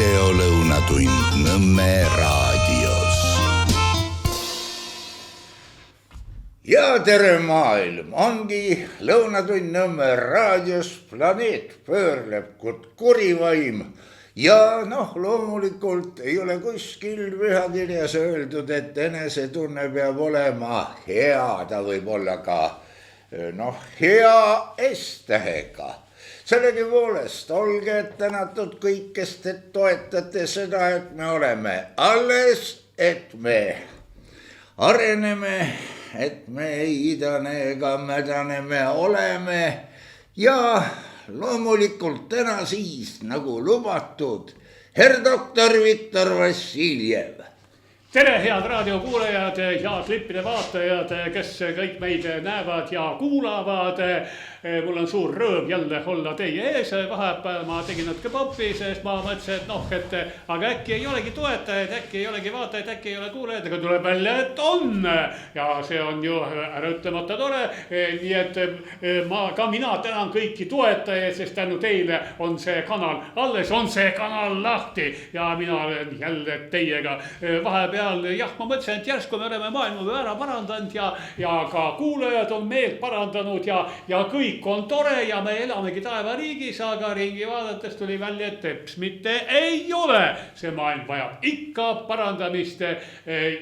videolõunatund Nõmme raadios. Ja tere maailm, ongi lõunatund Nõmme raadios, planeet pöörleb kurivaim. Ja loomulikult ei ole kuskil pühakirjas öeldud, et enesetunne peab olema hea, ta võib olla ka hea S-tähega. Sellegi poolest olge tänatud kõik, kes te toetate seda, et me oleme alles, et me areneme, et me ei idane ega mädane, me oleme ja loomulikult täna siis, nagu lubatud, herr doktor Viktor Vassiljev. Tere, head raadiokuulajad ja klippide vaatajad, kes kõik meid näevad ja kuulavad. Mul on suur rõõm jälle olla teie ees. Vahepeal ma tegin natuke poppi, sest ma mõtlesin, et aga äkki ei olegi toetajaid, äkki ei olegi vaatajaid, äkki ei ole kuulajaid, aga tuleb välja, et on. Ja see on ju äraütlemata tore. Nii et mina tänan kõiki toetajaid, sest tänu teile on see kanal alles, on see kanal lahti. Ja mina olen jälle teiega vahepeal. Jah, ma mõtlesin, et järsku me oleme maailma ära parandanud ja ka kuulajad on meelt parandanud ja kõik on tore ja me elamegi taevariigis, aga ringi vaadates tuli välja, et teps mitte ei ole. See maailm vajab ikka parandamist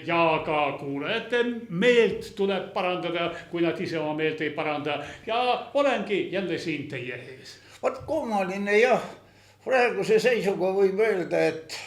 ja ka kuulajate meelt tuleb parandada, kui nad ise oma meelt ei paranda. Ja olengi jälle siin teie ees. Vaat kummaline jah, praeguse seisuga võib öelda, et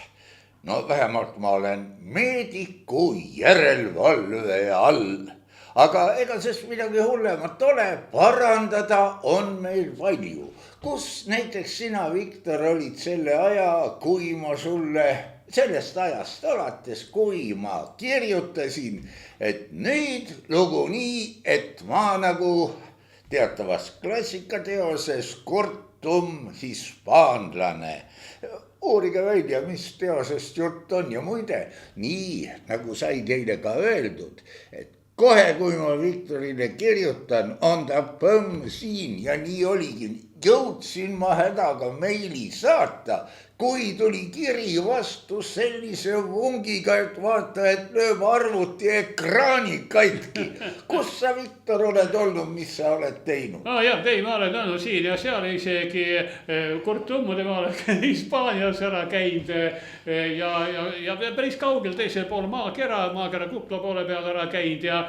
vähemalt ma olen meediku järelevalve all. Aga ega sest midagi hullemat ole, parandada on meil palju. Kus näiteks sina, Viktor, olid selle aja, kui ma sulle sellest ajast alates, kui ma kirjutasin, et nüüd lugu nii, et ma nagu teatavas klassikateoses Cortum hispaanlane. Uurige välja, mis teosest jutt on ja muide, nii nagu sai teile ka öeldud, et kohe, kui ma Viktorile kirjutan, on ta põmm siin ja nii oligi. Jõudsin ma hädaga meili saata, kui tuli kiri vastu sellise vungiga, et vaata, et lööb arvuti ekraani katki. Kus sa, Viktor, oled olnud, mis sa oled teinud? Jah, ma olen olnud siin ja seal isegi Cortummude ma olen Hispaanias ära käinud ja päris kaugel teisel pool maakera Kukla poole peal ära käinud ja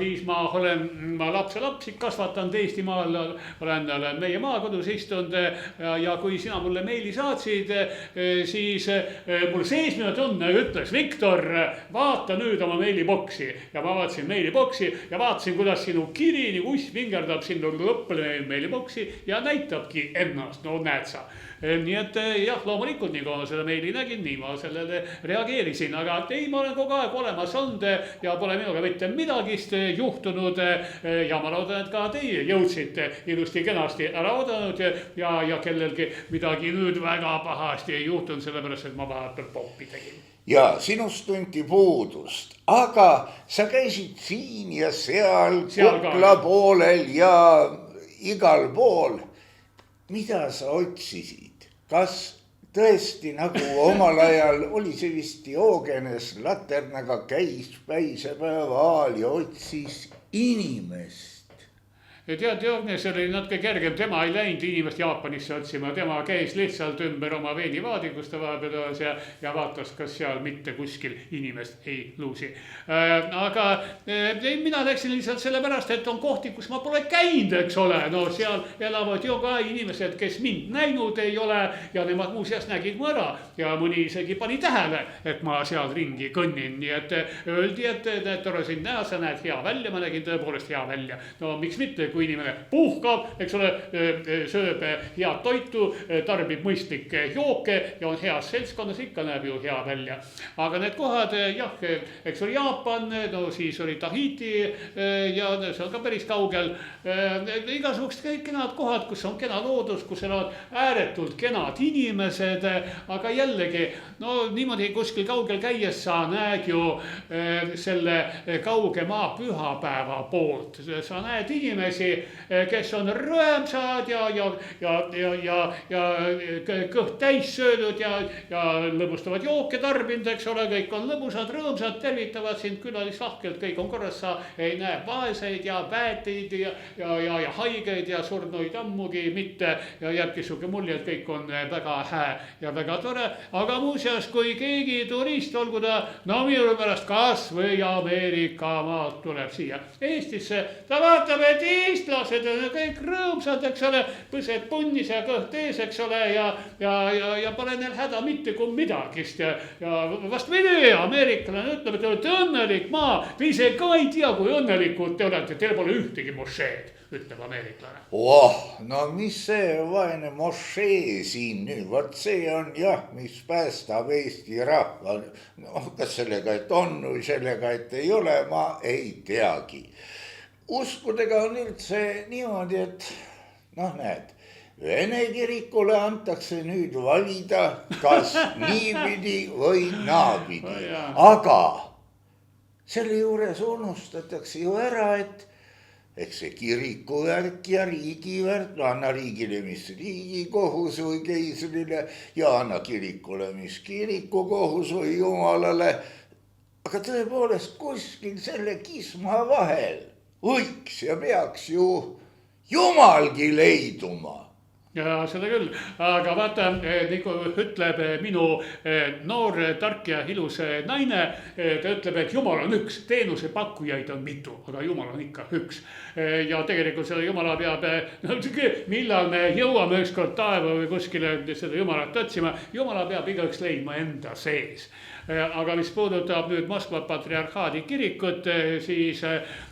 siis ma olen lapsi kasvatanud Eestimaal, olen meie maakodus istunud ja kui sina mulle meili saatsid, siis mul seesmine tunne ütles, Viktor, vaata nüüd oma meiliboksi. Ja ma vaatasin meiliboksi ja vaatasin, kuidas sinu kiri nii uss vingerdab sinu lõppele meiliboksi ja näitabki ennast, näed sa. Nii et jah, loomulikult nii kui ma selle meili nägin, nii ma sellele reageerisin, aga ei, ma olen kogu aeg olemas olnud ja pole minuga mitte midagist juhtunud ja ma loodan, et ka teie jõudsite ilusti kenasti ära oodanud ja kellelgi midagi nüüd väga pahasti ei juhtunud, sellepärast, et ma vahepeal poppi tegin. Ja sinust tunti puudust, aga sa käisid siin ja seal Kukla poolel ja igal pool. Mida sa otsisid? Kas tõesti nagu omal ajal oli see vist Diogenes laternaga käis päisepäeval ja otsis inimest? Ja Diogenes oli natuke kergem, tema ei läinud inimest Jaapanisse otsima, tema käis lihtsalt ümber oma veenivaadi, kus ta vahepeal ja vaatas, kas seal mitte kuskil inimest ei luusi. Aga mina läksin lihtsalt sellepärast, et on kohti, kus ma pole käinud, eks ole. Seal elavad ju ka inimesed, kes mind näinud ei ole ja nemad muuseas nägid mu ära ja mõni isegi pani tähele, et ma seal ringi kõnnin. Nii et öeldi, et tore sind näha, sa näed hea välja, ma nägin tõepoolest hea välja. Miks mitte, kui inimene puhkab, eks ole, sööb head toitu, tarbib mõistlikke jooke ja on heas seltskonnas, ikka näeb ju hea välja. Aga need kohad, jah, eks oli Jaapan, siis oli Tahiti ja see on ka päris kaugel. Igasugused kõik kenad kohad, kus on kena loodus, kus elavad ääretult kenad inimesed, aga jällegi, niimoodi kuskil kaugel käies sa näed ju selle kauge maa pühapäeva poolt. Sa näed inimesi, inimesi, kes on rõõmsad ja kõht täis söödud ja lõbustavad jooke tarbinud, eks ole, kõik on lõbusad, rõõmsad, tervitavad sind külalislahkelt, kõik on korras, sa ei näe vaeseid ja väeteid ja haigeid ja surnuid ammugi mitte ja jääbki sihuke mulje, et kõik on väga hää ja väga tore. Aga muuseas, kui keegi turist, olgu ta minu pärast kas või Ameerika maalt tuleb siia Eestisse, ta vaatab, et eestlased on kõik rõõmsad, eks ole, põsed punnis ja kõht ees, eks ole, ja pole neil häda mitte kui midagist ja vastupidi, ameeriklane ütleb, et te olete õnnelik maa, te ise ka ei tea, kui õnnelikud te olete, teil pole ühtegi mošeed, ütleb ameeriklane. No mis see vaene mošee siin nüüd, vot see on jah, mis päästab Eesti rahva. Kas sellega, et on või sellega, et ei ole, ma ei teagi. Uskudega on üldse niimoodi, et näed, Vene kirikule antakse nüüd valida, kas niipidi või naapidi. Aga selle juures unustatakse ju ära, et eks see kirikuvärk ja riigivärk, anna riigile, mis riigikohus või keisrile ja anna kirikule, mis kirikukohus või jumalale. Aga tõepoolest kuskil selle kisma vahel võiks ja peaks ju jumalgi leiduma. Ja seda küll, aga vaata, nagu ütleb minu noor, tark ja ilus naine, ta ütleb, et Jumal on üks, teenusepakkujaid on mitu, aga Jumal on ikka üks. Ja tegelikult seda Jumala peab, millal me jõuame ükskord taeva või kuskile seda Jumalat otsima, Jumala peab igaüks leidma enda sees. Aga mis puudutab nüüd Moskva patriarhaadi kirikut, siis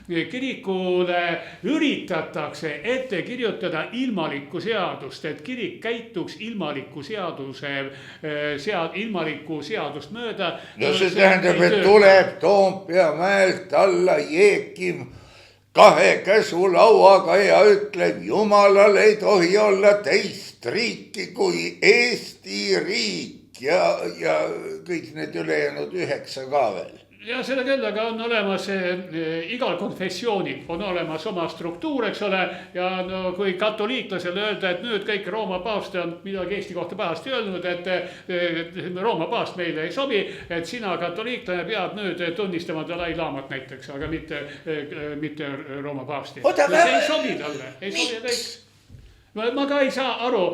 kirikule üritatakse ette kirjutada ilmalikku seadust, et kirik käituks ilmaliku seadust mööda. No see tähendab, et tuleb Toompea mäelt alla Jeekim 2 käsulauaga ja ütleb, Jumalal ei tohi olla teist riiki kui Eesti riik. Ja kõik need ülejäänud 9 ka veel. Ja seda küll, aga on olemas igal konfessioonil on olemas oma struktuur, eks ole, ja kui katoliiklasele öelda, et nüüd kõik Rooma paavst on midagi Eesti kohta pahasti öelnud, et Rooma paavst meile ei sobi, et sina katoliiklane pead nüüd tunnistama Dalai Laamat näiteks, aga mitte Rooma paavsti. See ei sobi talle, ei sobi kõik. Ma ka ei saa aru,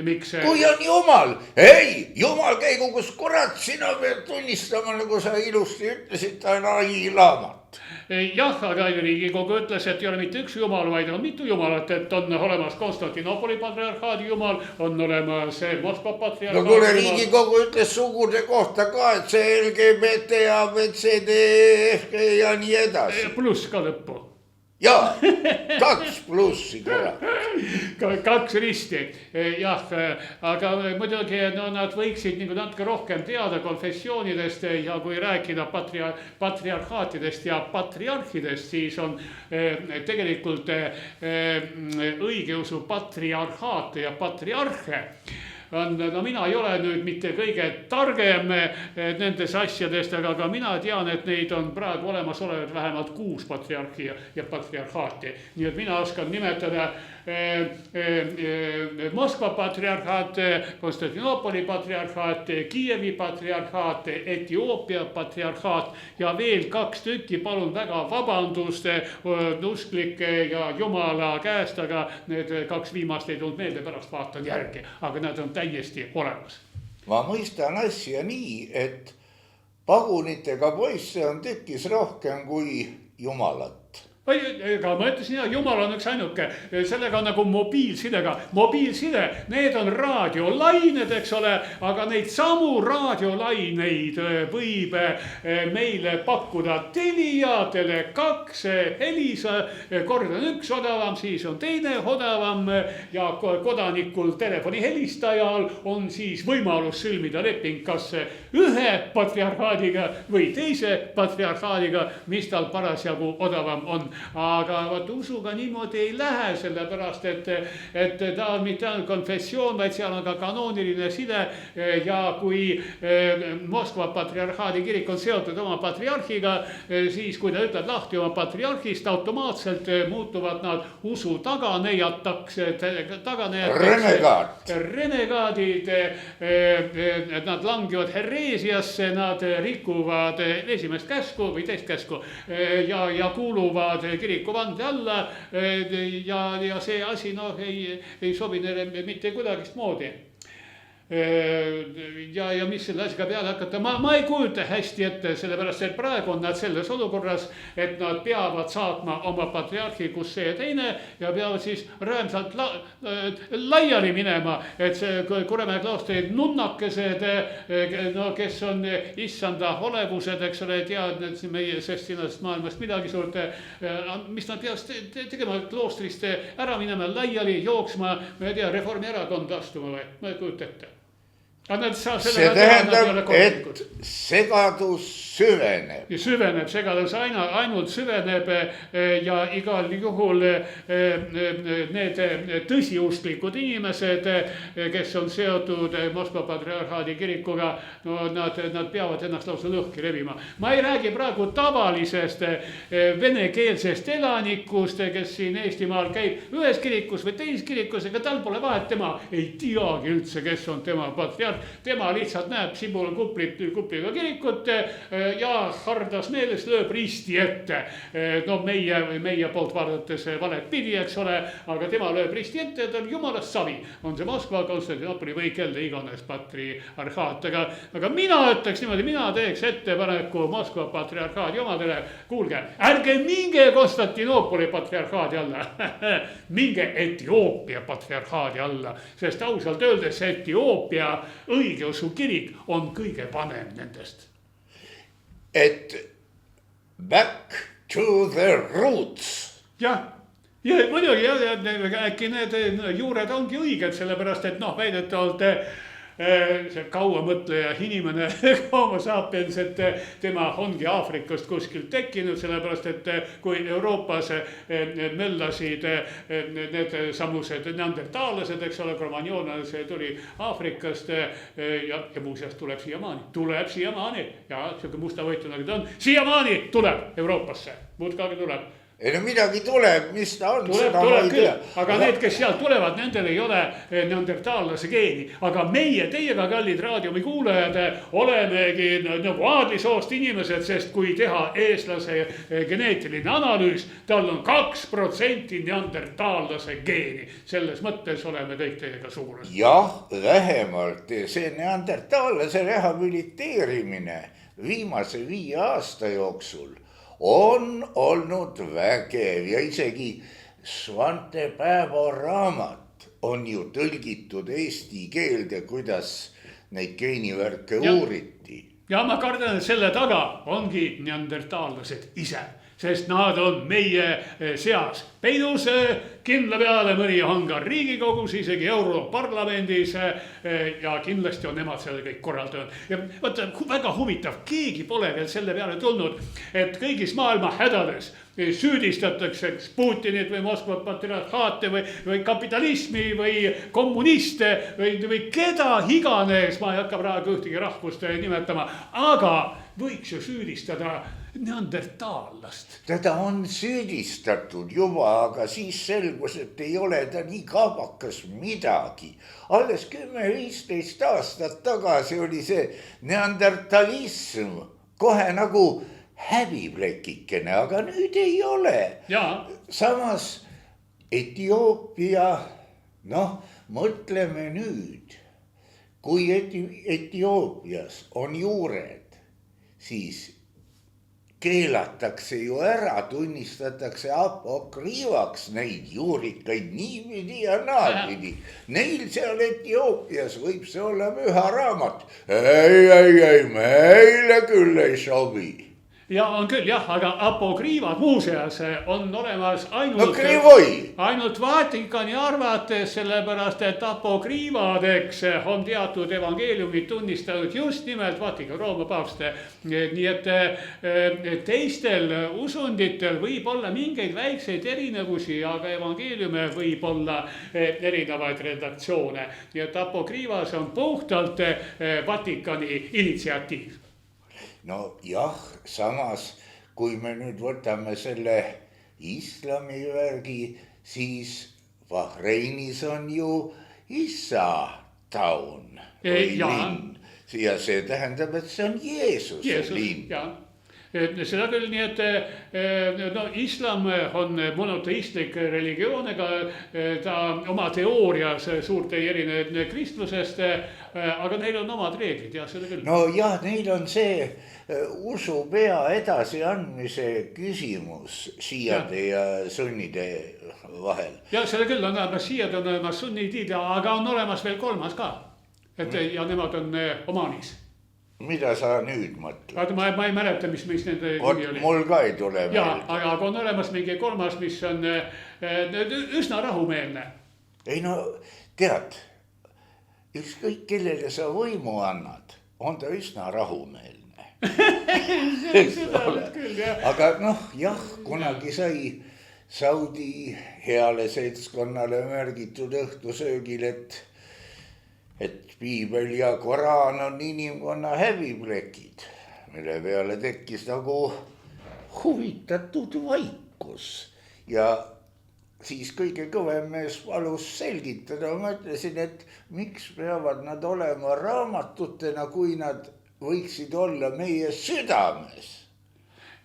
miks... Kui on Jumal, ei, Jumal käigu, kus kurat, sina pead tunnistama, nagu sa ilusti ütlesid, Dalai Laamat. Jah, aga Riigikogu ütles, et ei ole mitte üks Jumal, vaid on mitu Jumalat, et on olemas Konstantinopoli patriarhaadi Jumal, on olemas Moskva patriarhaadi Jumal. No kuule, Riigikogu ütles sugude kohta ka, et see LGBT, ABCD, FG ja nii edasi. Pluss ka lõppu. Jaa, 2 plussi kurat. 2 risti, jah, aga muidugi nad võiksid natuke rohkem teada konfessioonidest ja kui rääkida patriarhaatidest ja patriarhidest, siis on tegelikult õigeusu patriarhaate ja patriarhe. Mina ei ole nüüd mitte kõige targem nendes asjadest, aga ka mina tean, et neid on praegu olemas olevad vähemalt 6 patriarhi ja patriarhaati. Nii et mina oskan nimetada Moskva patriarhaat, Konstantinopoli patriarhaat, Kiievi patriarhaat, Etioopia patriarhaat ja veel 2 tükki, palun väga vabandust usklike ja Jumala käest, aga need 2 viimast ei tulnud meelde, pärast vaatan järgi, aga nad on täiesti olemas. Ma mõistan asja nii, et pagunitega poisse on tükis rohkem kui Jumalat. Ega ma ütlesin, Jumal on üks ainuke, sellega on nagu mobiilsidega. Mobiilside, need on raadiolained, eks ole, aga neid samu raadiolaineid võib meile pakkuda Telia, Tele2, Elisa, kord on üks odavam, siis on teine odavam ja kodanikul telefoni helistajal on siis võimalus sõlmida leping kas ühe patriarhaadiga või teise patriarhaadiga, mis tal parasjagu odavam on. aga vot usuga niimoodi ei lähe, sellepärast et ta on mitte ainult konfessioon, vaid seal on ka kanooniline side ja kui Moskva patriarhaadi kirik on seotud oma patriarhiga, siis kui ta ütleb lahti oma patriarhist, automaatselt muutuvad nad usu taganejataks, renegaadid, nad langevad hereesiasse, nad rikuvad esimest käsku või teist käsku ja kuuluvad kiriku vande alla ja see asi ei sobi neile mitte kuidagistmoodi. Ja mis selle asjaga peale hakata, ma ei kujuta hästi ette, sellepärast et praegu on nad selles olukorras, et nad peavad saatma oma patriarhi, kus see ja teine ja peavad siis rõõmsalt laiali minema, et see Kuremäe kloostri nunnakesed, no kes on issanda olevused, eks ole, teadnud meie sest sinast maailmast midagi suurt, mis nad peavad tegema, kloostrist ära minema, laiali jooksma, ma ei tea, Reformierakonda astuma või, ma ei kujuta ette. See tähendab, et segadus süveneb. Segadus ainult süveneb ja igal juhul need tõsiusklikud inimesed, kes on seotud Moskva patriarhaadi kirikuga, no nad peavad ennast lausa lõhki rebima. Ma ei räägi praegu tavalisest venekeelsest elanikust, kes siin Eestimaal käib ühes kirikus või teises kirikus, ega tal pole vahet, tema ei teagi üldse, kes on tema patriarh. Tema lihtsalt näeb Sibula kupliga kirikut ja hardas meeles lööb risti ette. No meie poolt vaadates valet pidi, eks ole, aga tema lööb risti ette, ta on jumalast savi. On see Moskva, Konstantinopoli või kelle iganes patriarhaat. Aga mina ütleks niimoodi, mina teeks ettepaneku Moskva patriarhaadi omadele. Kuulge, ärge minge Konstantinopoli patriarhaadi alla. Minge Etioopia patriarhaadi alla, sest ausalt öeldes Etioopia õigeusu kirik on kõige vanem nendest. Et back to the roots. Jah, muidugi äkki need juured ongi õiged, sellepärast et väidetavalt see kauamõtleja inimene homo sapiens, et tema ongi Aafrikast kuskilt tekkinud, sellepärast et kui Euroopas möllasid need samused neandertaalased, eks ole, kromagnon, see tuli Aafrikast ja muuseas tuleb siiamaani ja siuke mustavõituna ta on, siiamaani tuleb Euroopasse, muudkagi tuleb. Ei no midagi tuleb, mis ta on, seda ma ei tea. Aga need, kes sealt tulevad, nendel ei ole neandertaallase geeni. Aga meie, teiega kallid raadiomi kuulajad, olemegi nagu aadlisoost inimesed, sest kui teha eestlase geneetiline analüüs, tal on 2% neandertaallase geeni. Selles mõttes oleme kõik teiega sugulas. Jah, vähemalt see neandertaallase rehabiliteerimine viimase 5 aasta jooksul on olnud vägev ja isegi Svante päevaraamat on ju tõlgitud eesti keelde, kuidas neid geenivärke uuriti. Ja ma kardan, et selle taga ongi neandertaallased ise, sest nad on meie seas peidus kindla peale, mõni on ka Riigikogus, isegi Europarlamendis ja kindlasti on nemad selle kõik korraldanud. Ja vaata, väga huvitav, keegi pole veel selle peale tulnud, et kõigis maailma hädades süüdistatakse Putinit või Moskva patriarhaate või kapitalismi või kommuniste või keda iganes, ma ei hakka praegu ühtegi rahvust nimetama, aga võiks ju süüdistada neandertaallast. Teda on süüdistatud juba, aga siis selgus, et ei ole ta nii kaabakas midagi. Alles 10-15 aastat tagasi oli see neandertalism kohe nagu häbiplekikene, aga nüüd ei ole. Samas Etioopia, mõtleme nüüd, kui Etioopias on juured, siis keelatakse ju ära, tunnistatakse apokrüüvaks neid juurikaid niipidi ja naapidi. Neil seal Etioopias võib see olla püha raamat. Ei, meile küll ei sobi. ja on küll jah, aga apokriivad muuseas on olemas no krivoi. ainult Vatikani arvates, sellepärast et apokriivadeks on teatud evangeeliumid tunnistanud just nimelt Vatikan, Rooma paavst. Nii et teistel usunditel võib olla mingeid väikseid erinevusi, aga evangeeliume võib olla erinevaid redaktsioone. Nii et apokriivas on puhtalt Vatikani initsiatiiv. No jah, samas kui me nüüd võtame selle islami värgi, siis Bahreinis on ju Issa taun või linn. Ja see tähendab, et see on Jeesuse linn. Seda küll, nii et no, islam on monoteistlik religioon, ega ta oma teoorias suurt ei erine kristlusest, aga neil on omad reeglid, jah, seda küll. No jah, neil on see usupea edasiandmise küsimus šiiade ja sunnide vahel. Ja seda küll, aga šiiad on olemas sunnidid, aga on olemas veel kolmas ka, et ja nemad on Omaanis. Mida sa nüüd mõtled? Ma ei mäleta, mis nende nimi oli. Mul ka ei tule meelde. Jaa, aga on olemas mingi kolmas, mis on üsna rahumeelne. Ei no, tead, ükskõik kellele sa võimu annad, on ta üsna rahumeelne. Seda küll, jah. Aga noh, jah, kunagi sai Saudi heale seltskonnale märgitud õhtusöögil, et piibel ja koraan on inimkonna häbiplekid, mille peale tekkis nagu huvitatud vaikus. Ja siis kõige kõvem mees palus selgitada, ma ütlesin, et miks peavad nad olema raamatutena, kui nad võiksid olla meie südames.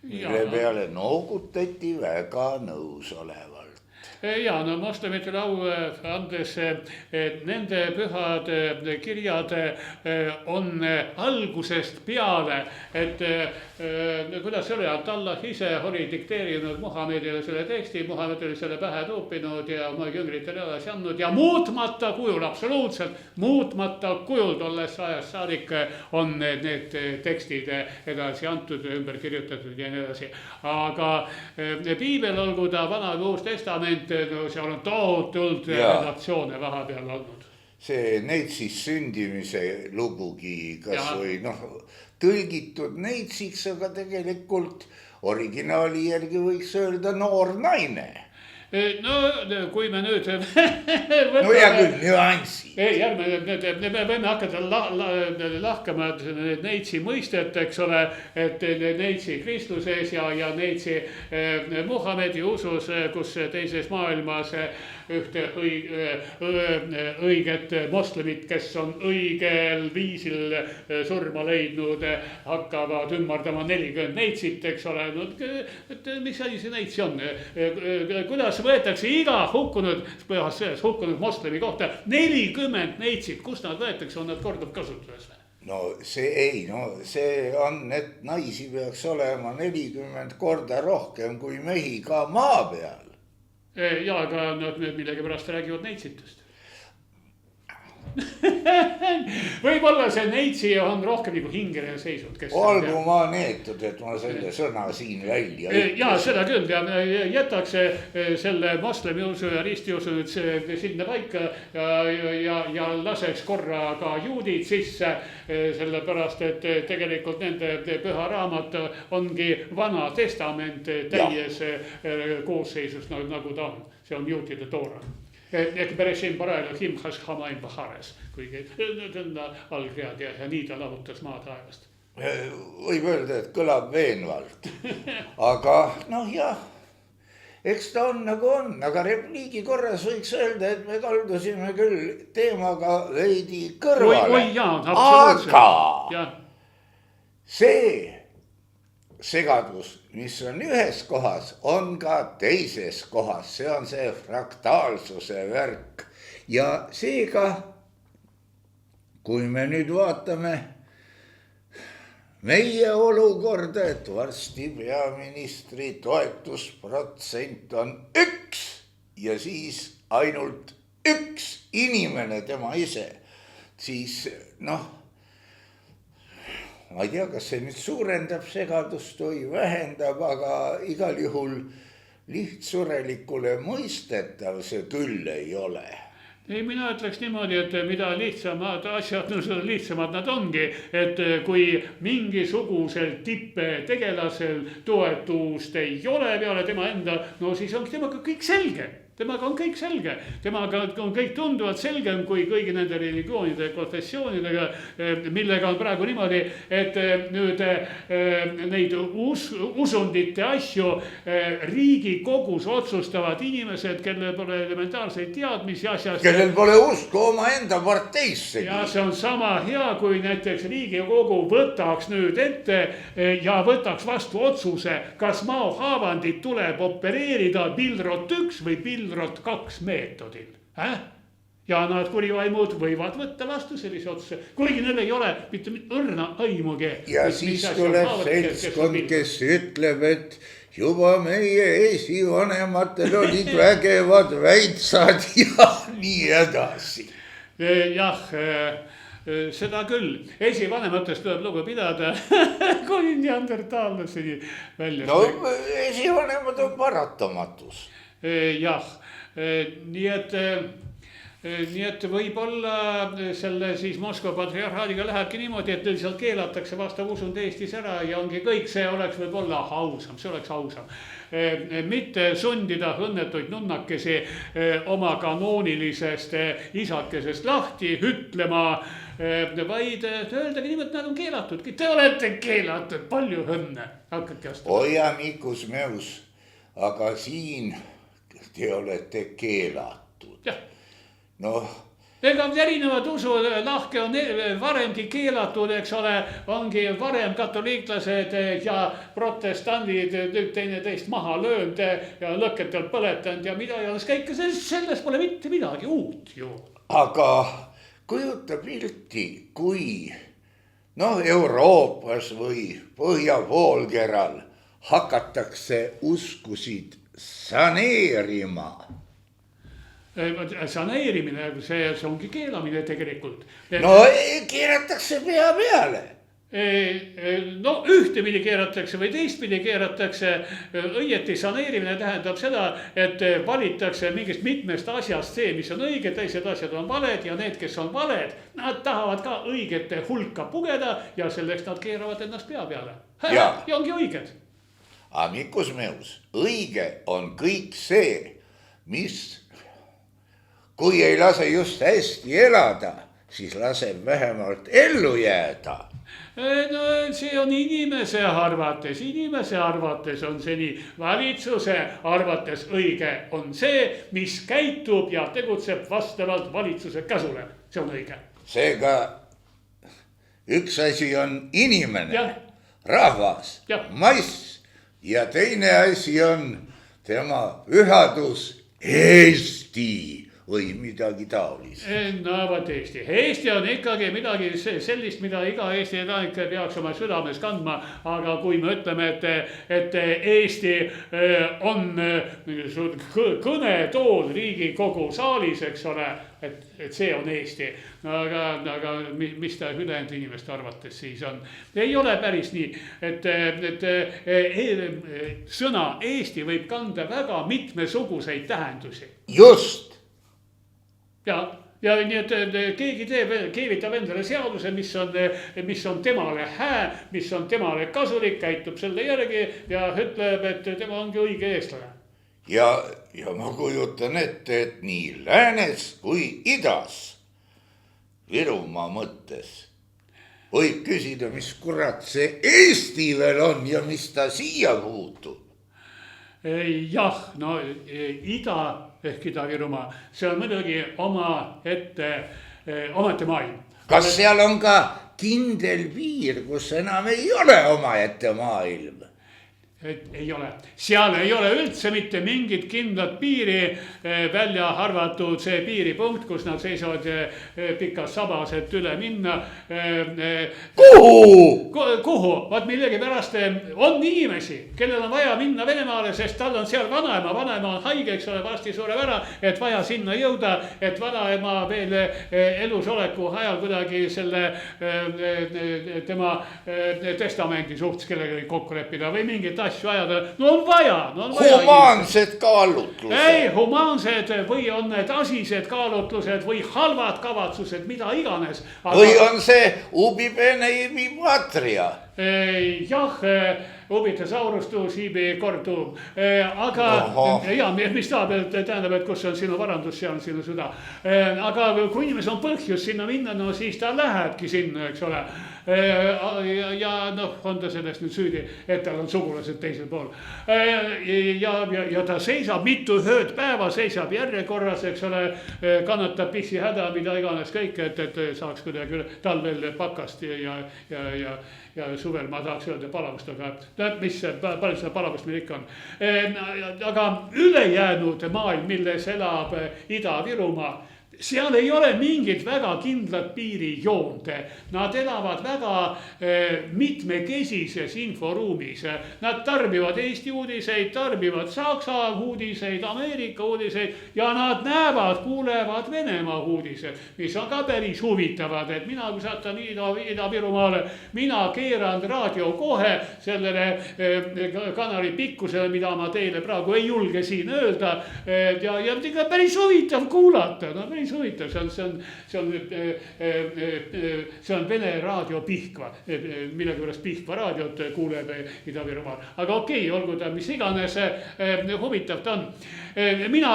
Mille peale noogutati väga nõusolevalt. Ja no moslemitele au andes nende pühad kirjad on algusest peale, et kuidas see oli, et Allah ise oli dikteerinud Muhamedile selle teksti, Muhamed oli selle pähe tuupinud ja oma jüngritele edasi andnud ja muutmata kujul, absoluutselt muutmata kujul tolles ajast saadik on need tekstid edasi antud, ümber kirjutatud ja nii edasi. Aga piibel, olgu ta Vana või Uus Testament, no seal on tohutult redaktsioone vahepeal olnud. See Neitsis sündimise lugugi kas või tõlgitud Neitsiks, aga tegelikult originaali järgi võiks öelda noor naine. No kui me nüüd no ja küll, nüansi. Ei, me võime hakata lahkama neitsi mõistet, eks ole, et neitsi kristluses ja neitsi Muhamedi usus, kus teises maailmas ühte õiget moslemit, kes on õigel viisil surma leidnud, hakkavad ümmardama 40 neitsit, eks ole. Et mis asi see neitsi on? Kuidas võetakse iga hukkunud moslemi kohta 40 neitsit, kust nad võetakse, on nad korduvkasutuses? No see on, et naisi peaks olema 40 korda rohkem kui mehi ka maa peal. Ja, aga nad millegi pärast räägivad neitsitest. Võib-olla see neitsi on rohkem nagu hingele seisnud. Olgu ma neetud, et ma selle sõna siin välja ütlesin. Ja seda küll, ja jätakse selle moslemi usu ja ristiusu nüüd sinna paika ja laseks korra ka juudid sisse, sellepärast, et tegelikult nende püha raamat ongi Vana Testament täies koosseisus, nagu ta on. See on juutide toora. Ehk Bereshim Barel Himhas Hamaim Bahares, kuigi allkread ja nii ta lahutas maa taevast. Võib öelda, et kõlab veenvalt. Aga jah, eks ta on nagu on, aga repliigi korras võiks öelda, et me kaldusime küll teemaga veidi kõrvale. Aga see segadus, mis on ühes kohas, on ka teises kohas. See on see fraktaalsuse värk. Ja seega, kui me nüüd vaatame meie olukorda, et varsti peaministri toetusprotsent on 1 ja siis ainult 1 inimene, tema ise, siis ma ei tea, kas see nüüd suurendab segadust või vähendab, aga igal juhul lihtsurelikule mõistetav see küll ei ole. Ei, mina ütleks niimoodi, et mida lihtsamad asjad, no seda lihtsamad nad ongi, et kui mingisugusel tippetegelasel toetust ei ole peale tema enda, no siis ongi temaga kõik selge. Temaga on kõik selge, temaga on kõik tunduvalt selgem kui kõigi nende religioonide ja konfessioonidega, millega on praegu niimoodi, et nüüd neid usundite asju Riigikogus otsustavad inimesed, kellel pole elementaarseid teadmisi asjast. Kellel pole usku oma enda parteissegi. Ja see on sama hea, kui näiteks Riigikogu võtaks nüüd ette ja võtaks vastu otsuse, kas maohaavandit tuleb opereerida Pilrot 1 või Pilrot 2 meetodil. Ja nad kurivaimud võivad võtta vastu sellise otsuse, kuigi neil ei ole mitte õrna aimugi. Ja siis tuleb seltskond, kes ütleb, et juba meie esivanematel olid vägevad väitsad ja nii edasi. Jah, seda küll. Esivanematest tuleb lugu pidada, kui neandertaallaseni välja. No esivanemad on paratamatus. Jah, nii et võib-olla selle siis Moskva patriarhaadiga lähebki niimoodi, et lihtsalt keelatakse vastav usund Eestis ära ja ongi kõik, see oleks võib-olla ausam, see oleks ausam. Mitte sundida õnnetuid nunnakesi oma kanoonilisest isakesest lahti ütlema, vaid öeldagi niimoodi, nad on keelatud. Te olete keelatud, palju õnne. Hakake vastu. Oja Mikus Meus, aga siin te olete keelatud. Jah. Noh. Ega erinevad usulahke on varemgi keelatud, eks ole, ongi varem katoliiklased ja protestandid teineteist maha löönud ja lõketel põletanud ja mida ja kõike, selles pole mitte midagi uut ju. Aga kujuta pilti, kui Euroopas või põhjapoolkeral hakatakse uskusid saneerima. Saneerimine, see ongi keelamine tegelikult. No keeratakse pea peale. No ühtepidi keeratakse või teistpidi keeratakse. Õieti saneerimine tähendab seda, et valitakse mingist mitmest asjast see, mis on õige, teised asjad on valed ja need, kes on valed, nad tahavad ka õigete hulka pugeda ja selleks nad keeravad ennast pea peale. Ja ongi õiged. Mikus Meus, õige on kõik see, mis kui ei lase just hästi elada, siis laseb vähemalt ellu jääda. No see on inimese arvates on see nii, valitsuse arvates õige on see, mis käitub ja tegutseb vastavalt valitsuse käsule, see on õige. Seega üks asi on inimene, ja. Rahvas, ja. Mass ja teine asi on tema pühadus Eesti või midagi taolist. No vaat Eesti. Eesti on ikkagi midagi sellist, mida iga Eesti elanik peaks oma südames kandma, aga kui me ütleme, et Eesti on kõnetool Riigikogu saalis, eks ole, et see on Eesti. Aga mis ta ülejäänud inimeste arvates siis on? Ei ole päris nii, et sõna Eesti võib kanda väga mitmesuguseid tähendusi. Just. Ja nii, et keegi keevitab endale seaduse, mis on temale hää, mis on temale kasulik, käitub selle järgi ja ütleb, et tema ongi õige eestlane. Ja ma kujutan ette, et nii läänes kui idas, Virumaa mõttes, võib küsida, mis kurat see Eesti veel on ja mis ta siia puutub. Jah, no ida ehk Ida-Virumaa, see on muidugi omaette maailm. Kas seal on ka kindel piir, kus enam ei ole omaette maailm? et ei ole, seal ei ole üldse mitte mingit kindlat piiri, välja arvatud see piiripunkt, kus nad seisavad pikas sabas, et üle minna. Kuhu? Vaat millegipärast on inimesi, kellel on vaja minna Venemaale, sest tal on seal vanaema on haige, eks ole, varsti sureb ära, et vaja sinna jõuda, et vanaema veel elusoleku ajal kuidagi selle tema testamendi suhtes kellegagi kokku leppida või mingit asju ajada. No on vaja. Humaansed kaalutlused. Ei, humaansed või on need asised kaalutlused või halvad kavatsused, mida iganes. Või on see ubi bene ibi patria. Jah, ubitasaurus tuus ibi kordu. Aga ja, mis tähendab, et kus on sinu varandus, see on sinu süda. Aga kui inimesel on põhjus sinna minna, no siis ta lähebki sinna, eks ole. Ja noh, on ta sellest nüüd süüdi, et tal on sugulased teisel pool. Ja ta seisab mitu ööd päeva, seisab järjekorras, eks ole, kannatab pissi häda, mida iganes kõik, et saaks kuidagi talvel pakast ja suvel ma tahaks öelda palavust, aga mis palju seda palavust meil ikka on. Aga ülejäänud maailm, milles elab Ida-Virumaa, seal ei ole mingit väga kindlat piirijoont. Nad elavad väga mitmekesises inforuumis. Nad tarbivad Eesti uudiseid, tarbivad Saksa uudiseid, Ameerika uudiseid ja nad näevad, kuulevad Venemaa uudised, mis on ka päris huvitavad. Et mina, kui saatan Ida-Virumaale, mina keeran raadio kohe sellele kanali pikkusele, mida ma teile praegu ei julge siin öelda. Ja päris huvitav kuulata, no päris huvitav, see on Vene raadio Pihkva, millega pärast Pihkva raadiot kuuleb Ida-Virumaal. Aga okei, olgu ta mis iganes huvitav ta on. Mina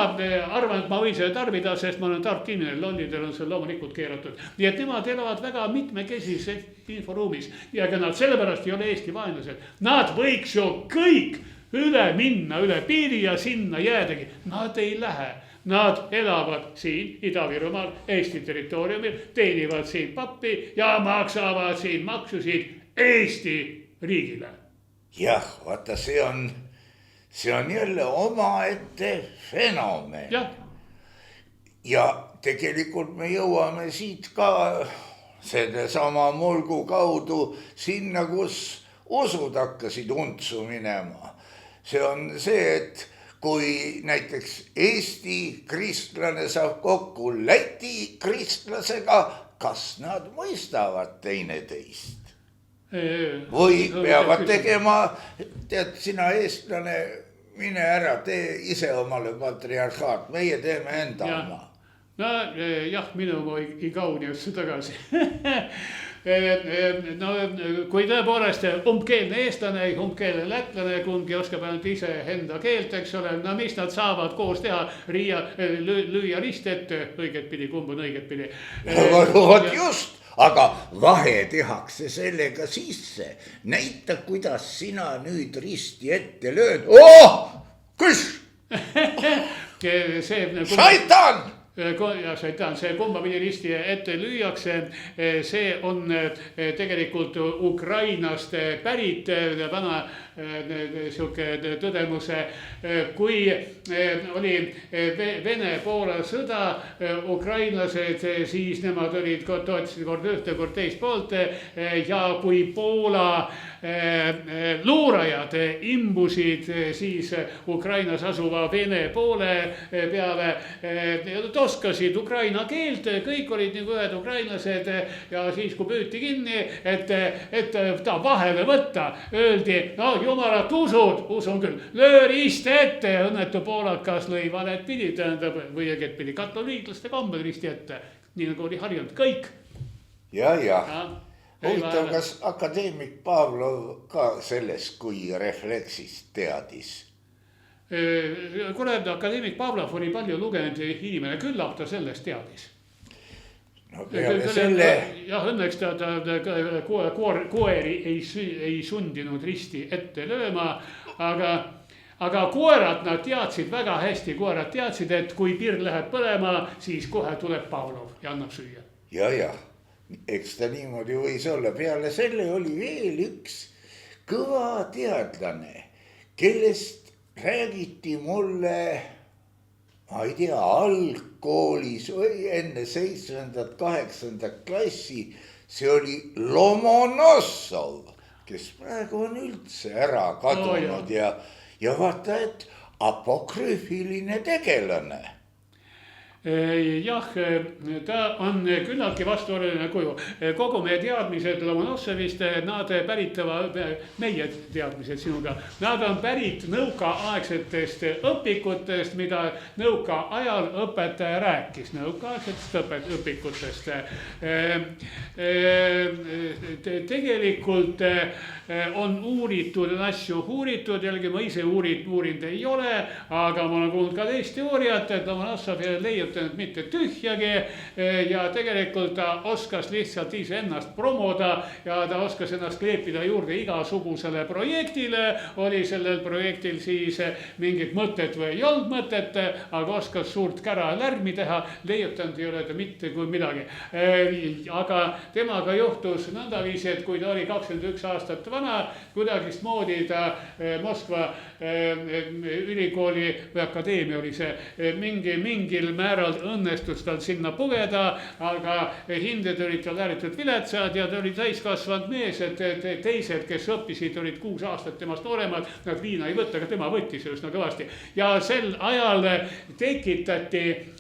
arvan, et ma võin selle tarbida, sest ma olen tark inimene, lollidel on see loomulikult keeratud. Nii et nemad elavad väga mitmekesises inforuumis ja ega nad sellepärast ei ole Eesti vaenlased. Nad võiks ju kõik üle minna, üle piiri ja sinna jäädagi. Nad ei lähe. Nad elavad siin Ida-Virumaal, Eesti territooriumil, teenivad siin pappi ja maksavad siin maksusid Eesti riigile. Jah, vaata, see on jälle omaette fenomen. Ja tegelikult me jõuame siit ka selle sama mulgu kaudu sinna, kus usud hakkasid untsu minema. See on see, et kui näiteks Eesti kristlane saab kokku Läti kristlasega, kas nad mõistavad teineteist? Või peavad tegema, tead, sina eestlane, mine ära, tee ise omale patriarhaat, meie teeme enda oma. No jah, minu ei kauniusse tagasi. No kui tõepoolest umbkeelne eestlane, umbkeelne lätlane, kumbki oskab ainult ise enda keelt, eks ole, no mis nad saavad koos teha, lüüa rist ette, õiget pidi, kumb on õiget pidi. Vot just, aga vahe tehakse sellega sisse. Näita, kuidas sina nüüd risti ette lööd. Kus? Šaitan! Ja see kumba pidi risti ette lüüakse, see on tegelikult Ukrainast pärit vana siuke tõdemuse, kui oli Vene-Poola sõda, ukrainlased, siis nemad olid, toetasid kord ühte, kord teist poolt ja kui Poola luurajad imbusid siis Ukrainas asuva Vene poole peale, oskasid ukraina keelt, kõik olid nagu ühed ukrainlased ja siis kui püüti kinni, et ta vahele võtta, öeldi, no jumalat usun küll, löö risti ette, õnnetu poolakas lõi valet pidi, tähendab, või õiget pidi katoliiklaste kombel risti ette, nii nagu oli harjunud kõik. Ja. Huvitav, kas akadeemik Pavlov ka sellest kui refleksist teadis? Kuule, akadeemik Pavlov oli palju lugenud inimene, küllap ta sellest teadis. No peale selle... Jah, õnneks ta koeri ei sundinud risti ette lööma, aga koerad nad teadsid väga hästi, koerad teadsid, et kui pirn läheb põlema, siis kohe tuleb Pavlov ja annab süüa. Ja. Eks ta niimoodi võis olla. Peale selle oli veel üks kõva teadlane, kellest räägiti mulle, ma ei tea, algkoolis või enne 7.-8. klassi. See oli Lomonossov, kes praegu on üldse ära kadunud ja vaata, et apokrüüfiline tegelane. Jah, ta on küllaltki vastuoluline kuju. Kogu meie teadmised Lomonossovist, nad päritavad, meie teadmised sinuga, nad on pärit nõukaaegsetest õpikutest, mida nõukaajal õpetaja rääkis. Nõukaaegsetest õpikutest. Tegelikult on uuritud asju, jällegi ma ise uurinud ei ole, aga ma olen kuulnud ka teist teooriat, et Lomonossov leiab mitte tühjagi ja tegelikult ta oskas lihtsalt iseennast promoda ja ta oskas ennast kleepida juurde igasugusele projektile. Oli sellel projektil siis mingit mõtet või ei olnud mõtet, aga oskas suurt kära lärmi teha, leiutanud ei ole ta mitte kui midagi. Aga temaga juhtus nõndaviisi, et kui ta oli 21 aastat vana, kuidagist moodi ta Moskva ülikooli või akadeemia oli see, mingil määral õnnestus tal sinna pugeda, aga hinded olid tal ääretult viletsad ja ta oli täiskasvanud mees, et teised, kes õppisid, olid 6 aastat temast nooremad, nad viina ei võtta, aga tema võttis üsna kõvasti. Ja sel ajal tekitati,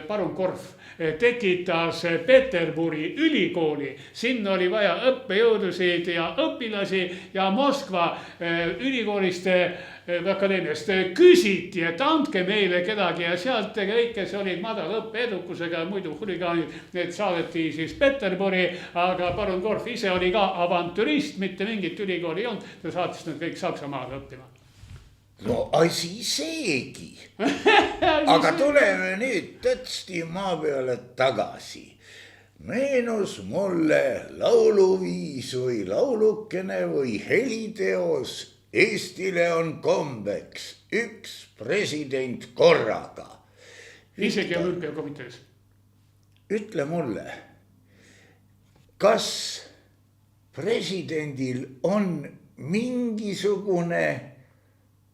parun Korf, tekitas Peterburi ülikooli. Sinna oli vaja õppejõudusid ja õpilasi ja Moskva ülikoolist akadeemiast küsiti, et andke meile kedagi ja sealt kõik, kes olid madala õppeedukusega, muidu huligaanid, need saadeti siis Peterburi, aga parun Korf ise oli ka avantürist, mitte mingit ülikooli ei olnud, ta saatis nad kõik Saksamaale õppima. No asi seegi. Aga tuleme nüüd tõtsti maa peale tagasi. Meenus mulle lauluviis või laulukene või heliteos. Eestile on kombeks üks president korraga. Isegi olümpiakomitees. Ütle mulle, kas presidendil on mingisugune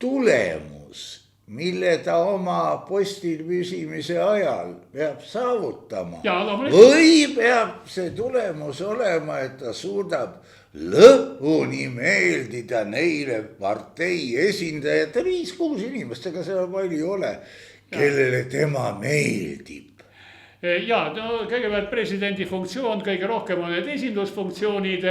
tulemus, mille ta oma postil püsimise ajal peab saavutama? Või peab see tulemus olema, et ta suudab lõpuni meeldida neile partei esindajate 5-6 inimest, ega seda palju ei ole, kellele tema meeldib. Ja, no kõigepealt presidendi funktsioon, kõige rohkem on need esindusfunktsioonid,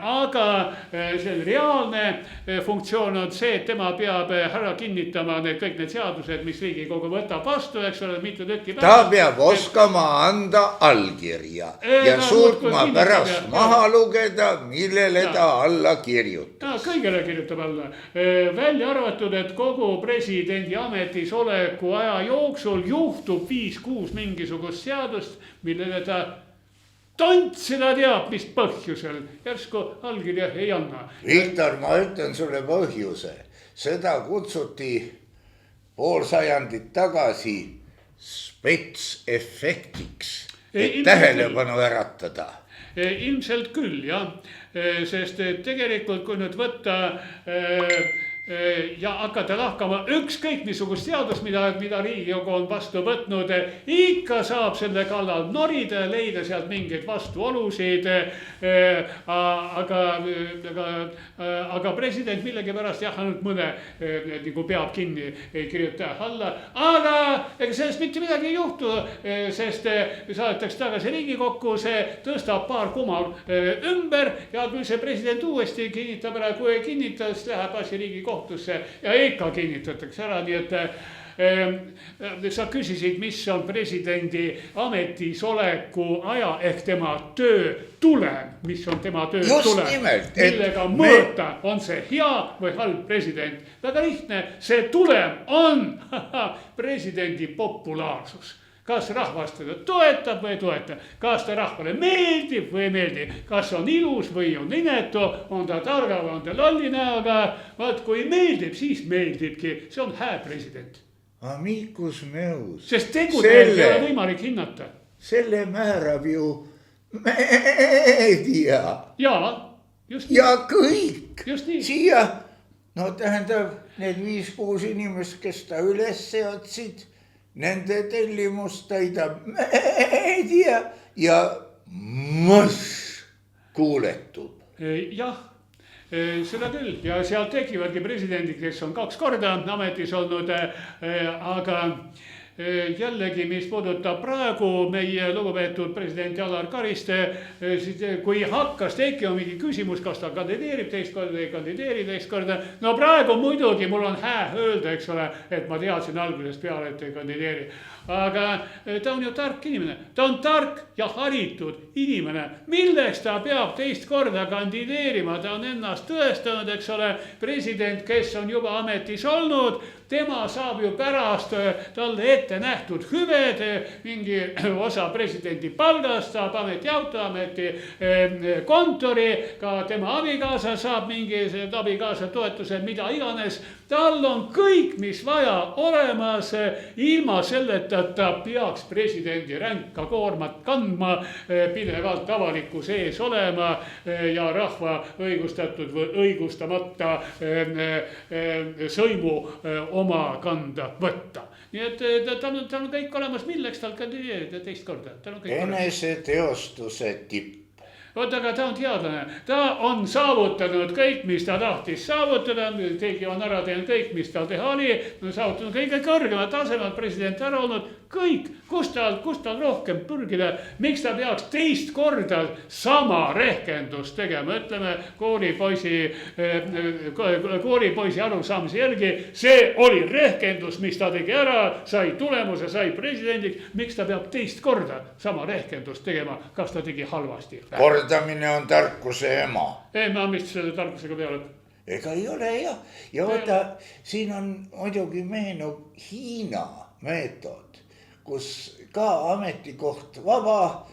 aga see reaalne funktsioon on see, et tema peab ära kinnitama kõik need seadused, mis Riigikogu võtab vastu, eks ole, mitu tükki. Ta peab oskama anda allkirja ja suutma pärast maha lugeda, millele ta alla kirjutab. Kõigele kirjutab alla. Välja arvatud, et kogu presidendi ametis oleku aja jooksul juhtub 5-6 mingisugust seadust, millele ta tont seda teab, mis põhjusel järsku allkirja ei anna. Viktor, ma ütlen sulle põhjuse. Seda kutsuti pool sajandit tagasi spetsefektiks, et tähelepanu äratada. Ilmselt küll, jah. Sest tegelikult, kui nüüd võtta ja hakata lahkama ükskõik missugust seadust, mida Riigikogu on vastu võtnud, ikka saab selle kallal norida ja leida sealt mingeid vastuolusid. Aga president millegipärast jah, ainult mõne nagu peab kinni, ei kirjuta alla. Aga ega sellest mitte midagi ei juhtu, sest saadetakse tagasi Riigikokku, see tõstab paar kuma ümber ja kui see president uuesti kinnitab ära, kui ei kinnita, siis läheb asi Riigikokku ja ikka kinnitatakse ära, nii et sa küsisid, mis on presidendi ametisoleku aja ehk tema töö tulem, mis on tema töö tulem, millega mõõta, on see hea või halb president. Väga lihtne, see tulem on presidendi populaarsus. Kas rahvas teda toetab või ei toeta, kas ta rahvale meeldib või ei meeldi, kas on ilus või on inetu, on ta targa või on ta lolli näoga. Vaat kui meeldib, siis meeldibki, see on hää president. Amicus meus. Sest tegudel ei ole võimalik hinnata. Selle määrab ju meedia. Jaa, just nii. Ja kõik. Siia no tähendab, need 5-6 inimest, kes ta üles otsid, nende tellimust täidab meedia ja kuuletub. Jah, seda küll ja seal tekivadki presidendid, kes on 2 korda ametis olnud, aga jällegi, mis puudutab praegu meie lugupeetud presidenti Alar Kariste, siis kui hakkas tekkima mingi küsimus, kas ta kandideerib teist korda või ei kandideeri teist korda. No praegu muidugi mul on hää öelda, eks ole, et ma teadsin algusest peale, et ei kandideeri. Aga ta on ju tark inimene, ta on tark ja haritud inimene, milleks ta peab teist korda kandideerima, ta on ennast tõestanud, eks ole, president, kes on juba ametis olnud, tema saab ju pärast talle ette nähtud hüved, mingi osa presidendi palgast, saab ametiauto, ameti kontori, ka tema abikaasa saab mingi abikaasa toetuse, mida iganes. Tal on kõik, mis vaja olemas, ilma selleta ta peaks presidendi ränka koormat kandma, pidevalt avalikkuse ees olema ja rahva õigustatud või õigustamata sõimu oma kanda võtta. Nii et tal on kõik olemas, milleks tal kandideerida teist korda. Eneseteostuse tipp. Oot, aga ta on teadlane, ta on saavutanud kõik, mis ta tahtis saavutada, keegi on ära teinud kõik, mis tal teha oli, on saavutanud kõige kõrgemad tasemad, president ära olnud, kõik, kust tal rohkem pürgida, miks ta peaks teist korda sama rehkendust tegema, ütleme koolipoisi arusaamise järgi, see oli rehkendus, mis ta tegi ära, sai tulemuse, sai presidendiks, miks ta peab teist korda sama rehkendust tegema, kas ta tegi halvasti? Kordamine on tarkuse ema. Ei, ma mis selle tarkusega peale? Ega ei ole jah. Ja võta, siin on muidugi meenub Hiina meetod, kus ka ametikoht vaba,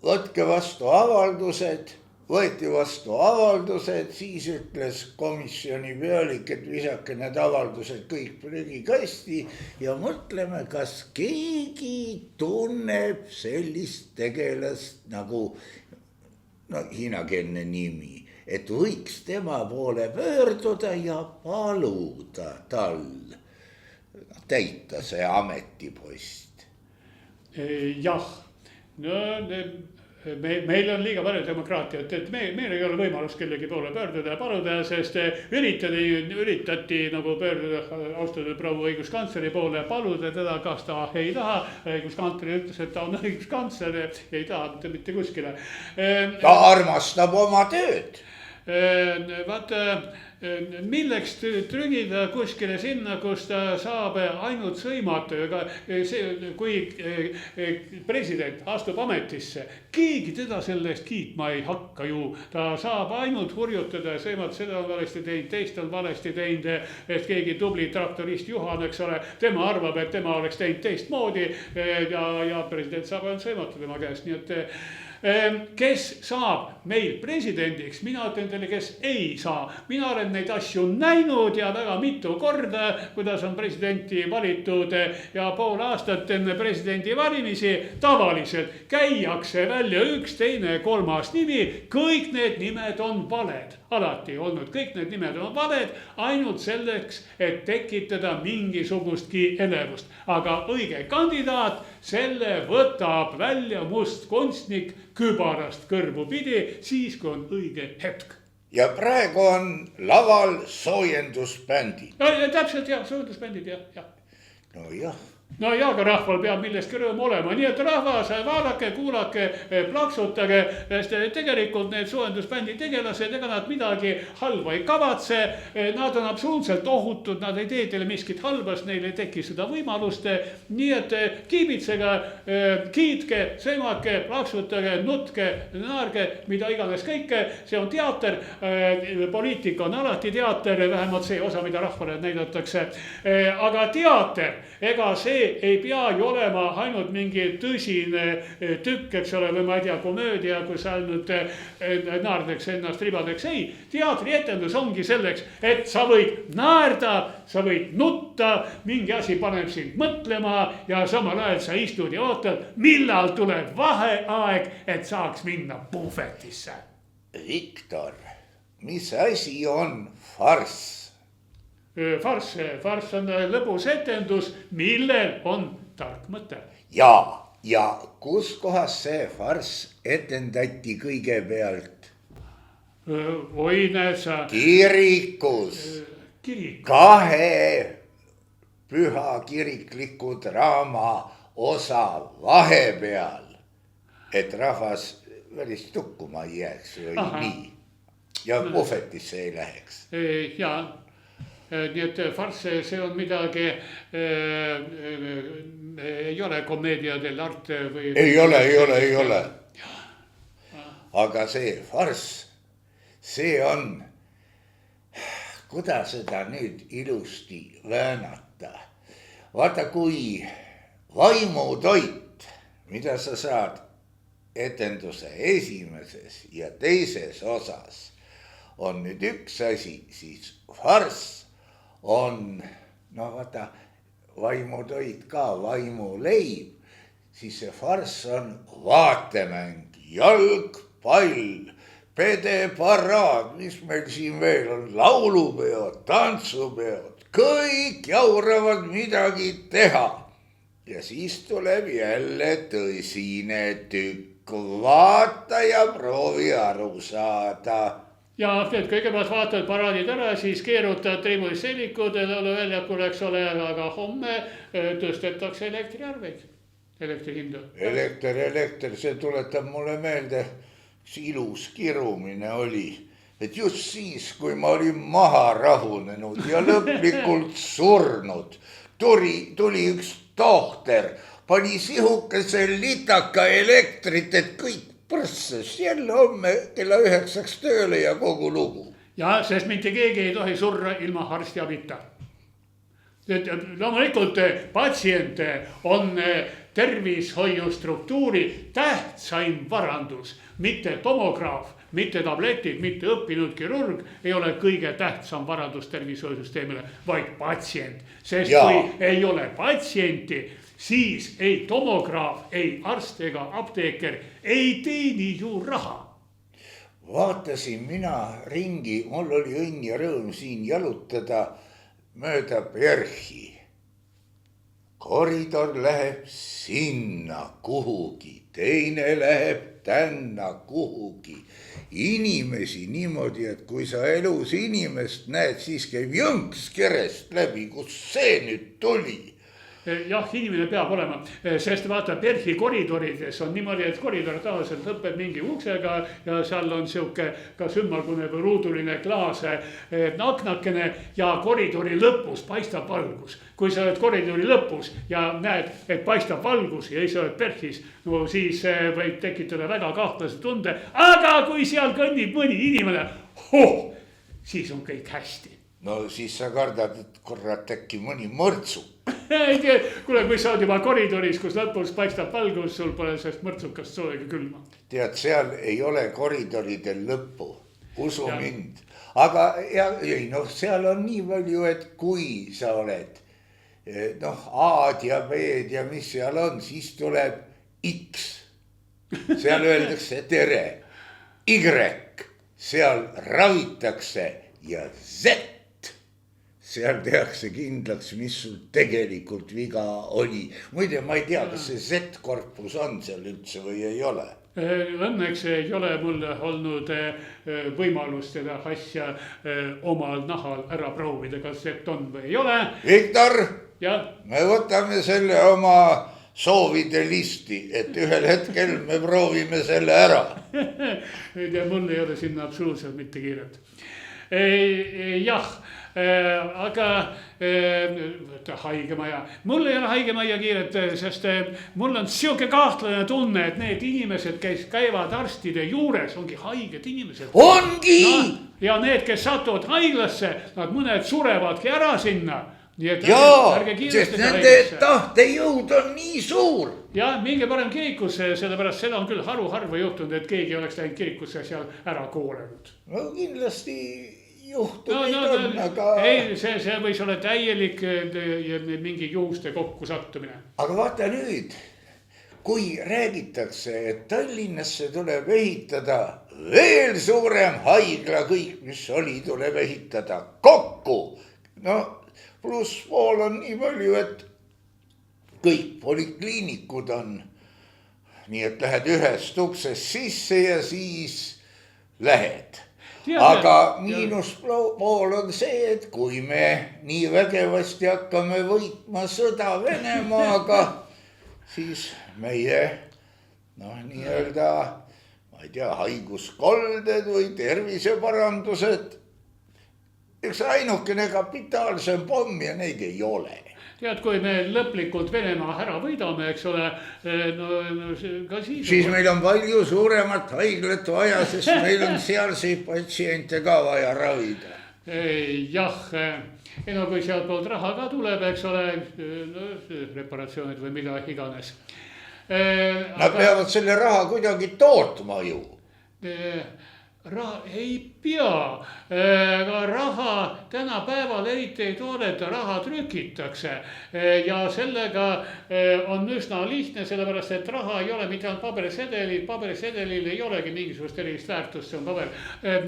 võtke vastu avaldused, võeti vastu avaldused, siis ütles komisjoni pealik, et visake need avaldused kõik prügikasti ja mõtleme, kas keegi tunneb sellist tegelast nagu hiinakeelne nimi, et võiks tema poole pöörduda ja paluda tal täita see ametipost. Jah, no meil on liiga palju demokraatiat, et meil ei ole võimalus kellegi poole pöörduda ja paluda, sest üritati nagu pöörduda austatud proua õiguskantsleri poole ja paluda teda, kas ta ei taha. Õiguskantsleri ütles, et ta on õiguskantsler, ei taha mitte kuskile. Ta armastab oma tööd. Vaata, milleks trügida kuskile sinna, kus ta saab ainult sõimata, kui president astub ametisse, keegi teda selle eest kiitma ei hakka ju, ta saab ainult hurjutada ja sõimata, seda on valesti teinud, teist on valesti teinud, et keegi tubli traktorist Juhan, eks ole, tema arvab, et tema oleks teinud teistmoodi ja president saab ainult sõimata tema käest, nii et kes saab meil presidendiks, mina ütlen teile, kes ei saa. Mina olen neid asju näinud ja väga mitu korda, kuidas on presidenti valitud ja pool aastat enne presidendi valimisi tavaliselt käiakse välja üks, teine, kolmas nimi, kõik need nimed on valed. Alati olnud, kõik need nimed on valed ainult selleks, et tekitada mingisugustki elevust. Aga õige kandidaat, selle võtab välja must kunstnik kübarast kõrvu pidi, siis kui on õige hetk. Ja praegu on laval soojendusbändid. Ja täpselt jah, soojendusbändid jah. No jah. No ja, aga rahval peab millestki rõõm olema, nii et rahvas, vaadake, kuulake, plaksutage, sest tegelikult need soojendusbändi tegelased, ega nad midagi halba ei kavatse, nad on absoluutselt ohutud, nad ei tee teile miskit halbast, neil ei teki seda võimalust, nii et kiibitsega, kiitke, sõimake, plaksutage, nutke, naarge, mida iganes kõike, see on teater, poliitika on alati teater, vähemalt see osa, mida rahvale näidatakse, aga teater, ega see ei pea ju olema ainult mingi tõsine tükk, eks ole, või ma ei tea, komöödia, kus ainult naardeks ennast ribadeks. Ei, teatrietendus ongi selleks, et sa võid naerda, sa võid nutta, mingi asi paneb sind mõtlema ja samal ajal sa istud ja ootad, millal tuleb vaheaeg, et saaks minna puhvetisse. Viktor, mis asi on farss? Farss on lõbus etendus, millel on tark mõte. ja kus kohas see farss etendati kõigepealt? Oi, näed sa. Kirikus. Kirik. 2 püha kirikliku draama osa vahepeal, et rahvas päris tukkuma ei jääks või nii. Ja puhvetisse ei läheks. Ja, nii et farss, see on midagi, ei ole komeedia dell'arte või... Ei ole. Aga see farss, see on, kuidas seda nüüd ilusti väänata. Vaata, kui vaimutoit, mida sa saad etenduse esimeses ja teises osas, on nüüd üks asi, siis farss on, no vaata, vaimutoit ka, vaimuleib, siis see farss on vaatemäng, jalgpall, pedeparaad, mis meil siin veel on, laulupeod, tantsupeod, kõik jauravad midagi teha. Ja siis tuleb jälle tõsine tükk, vaata ja proovi aru saada. Ja need kõigepealt vaatad paraadid ära, siis keerutad triimuisselikud lauluväljakul, eks ole, aga homme tõstetakse elektriarveid, elektri hinda. Elekter, see tuletab mulle meelde, ilus kirumine oli, et just siis, kui ma olin maha rahunenud ja lõplikult surnud, tuli üks tohter, pani sihukese litaka elektrit, et kõik põrsses jälle homme kella 9 tööle ja kogu lugu. Ja, sest mitte keegi ei tohi surra ilma arstiabita. Loomulikult patsient on tervishoiustruktuuri tähtsaim varandus, mitte tomograaf, mitte tabletid, mitte õppinud kirurg ei ole kõige tähtsam varandus tervishoiusüsteemile, vaid patsient. Sest kui ei ole patsienti, siis ei tomograaf, ei arst ega apteeker ei teeni ju raha. Vaatasin mina ringi, mul oli õnn ja rõõm siin jalutada mööda Perhi. Koridor läheb sinna kuhugi, teine läheb tänna kuhugi. Inimesi niimoodi, et kui sa elus inimest näed, siis käib jõnks kerest läbi, kus see nüüd tuli. Jah, inimene peab olema, sest vaata Perhi koridorides on niimoodi, et koridor tavaliselt lõpeb mingi uksega ja seal on siuke kas ümmargune või ruuduline klaas aknakene ja koridori lõpus paistab valgus. Kui sa oled koridori lõpus ja näed, et paistab valgus ja sa oled Perhis, no siis võib tekitada väga kahtlase tunde, aga kui seal kõnnib mõni inimene, siis on kõik hästi. No siis sa kardad, et korrat äkki mõni mõrtsu. Ei tea, kuule, kui sa oled juba koridoris, kus lõpus paistab valgus, sul pole sellest mõrtsukast soolega külma. Tead, seal ei ole koridoridel lõppu, usu mind. Aga seal on nii palju, et kui sa oled A-d ja B-d ja mis seal on, siis tuleb X. Seal öeldakse tere. Y, seal ravitakse ja Z. Seal tehakse kindlaks, mis sul tegelikult viga oli. Muide, ma ei tea, kas see Z-korpus on seal üldse või ei ole. Õnneks ei ole mul olnud võimalust seda asja omal nahal ära proovida, kas Z on või ei ole. Viktor, me võtame selle oma soovide listi, et ühel hetkel me proovime selle ära. Mul ei ole sinna absoluutselt mitte kiiret. Jah, aga haigemaja, mul ei ole haigemaja kiiret, sest mul on siuke kahtlane tunne, et need inimesed, kes käivad arstide juures, ongi haiged inimesed. Ongi! Ja need, kes satuvad haiglasse, nad mõned surevadki ära sinna. Jaa, sest nende tahtejõud on nii suur. Ja minge parem kirikusse, sellepärast seda on küll harva juhtunud, et keegi oleks läinud kirikusse seal ära koolenud. No kindlasti juhtumeid on, aga... Ei, see võis olla täielik mingi juhuste kokku sattumine. Aga vaata nüüd, kui räägitakse, et Tallinnasse tuleb ehitada veel suurem haigla, kõik, mis oli, tuleb ehitada kokku. No plusspool on nii palju, et kõik polikliinikud on nii, et lähed ühest uksest sisse ja siis lähed. Aga miinuspool on see, et kui me nii vägevasti hakkame võitma sõda Venemaaga, siis meie nii-öelda, ma ei tea, haiguskolded või terviseparandused, üks ainukene kapitaalsem pomm ja neid ei ole. Tead, kui me lõplikult Venemaa ära võidame, eks ole, ka siis meil on palju suuremat haiglat vaja, sest meil on sealseid patsiente ka vaja ravida. Jah, kui sealt poolt raha ka tuleb, eks ole, reparatsioonid või mida iganes. Nad peavad selle raha kuidagi tootma ju. Ei pea, aga raha tänapäeval eriti ei toodeta, raha trükitakse ja sellega on üsna lihtne, sellepärast et raha ei ole mitte ainult paberisedelil ei olegi mingisugust erilist väärtust, see on paber.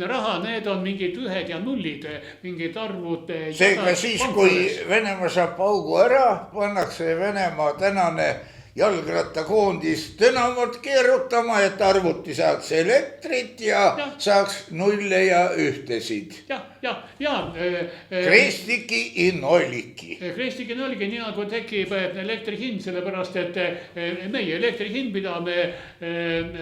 Raha, need on mingid ühed ja nullid, mingid arvud. Seega siis, kui Venemaa saab paugu ära, pannakse Venemaa tänane jalgrattakoondis dünamot keerutama, et arvuti saaks elektrit ja saaks nulle ja ühtesid. Krestiki i nolliki. Krestiki nolliki, nii nagu tekib elektri hind, sellepärast et meie elektri hind, mida me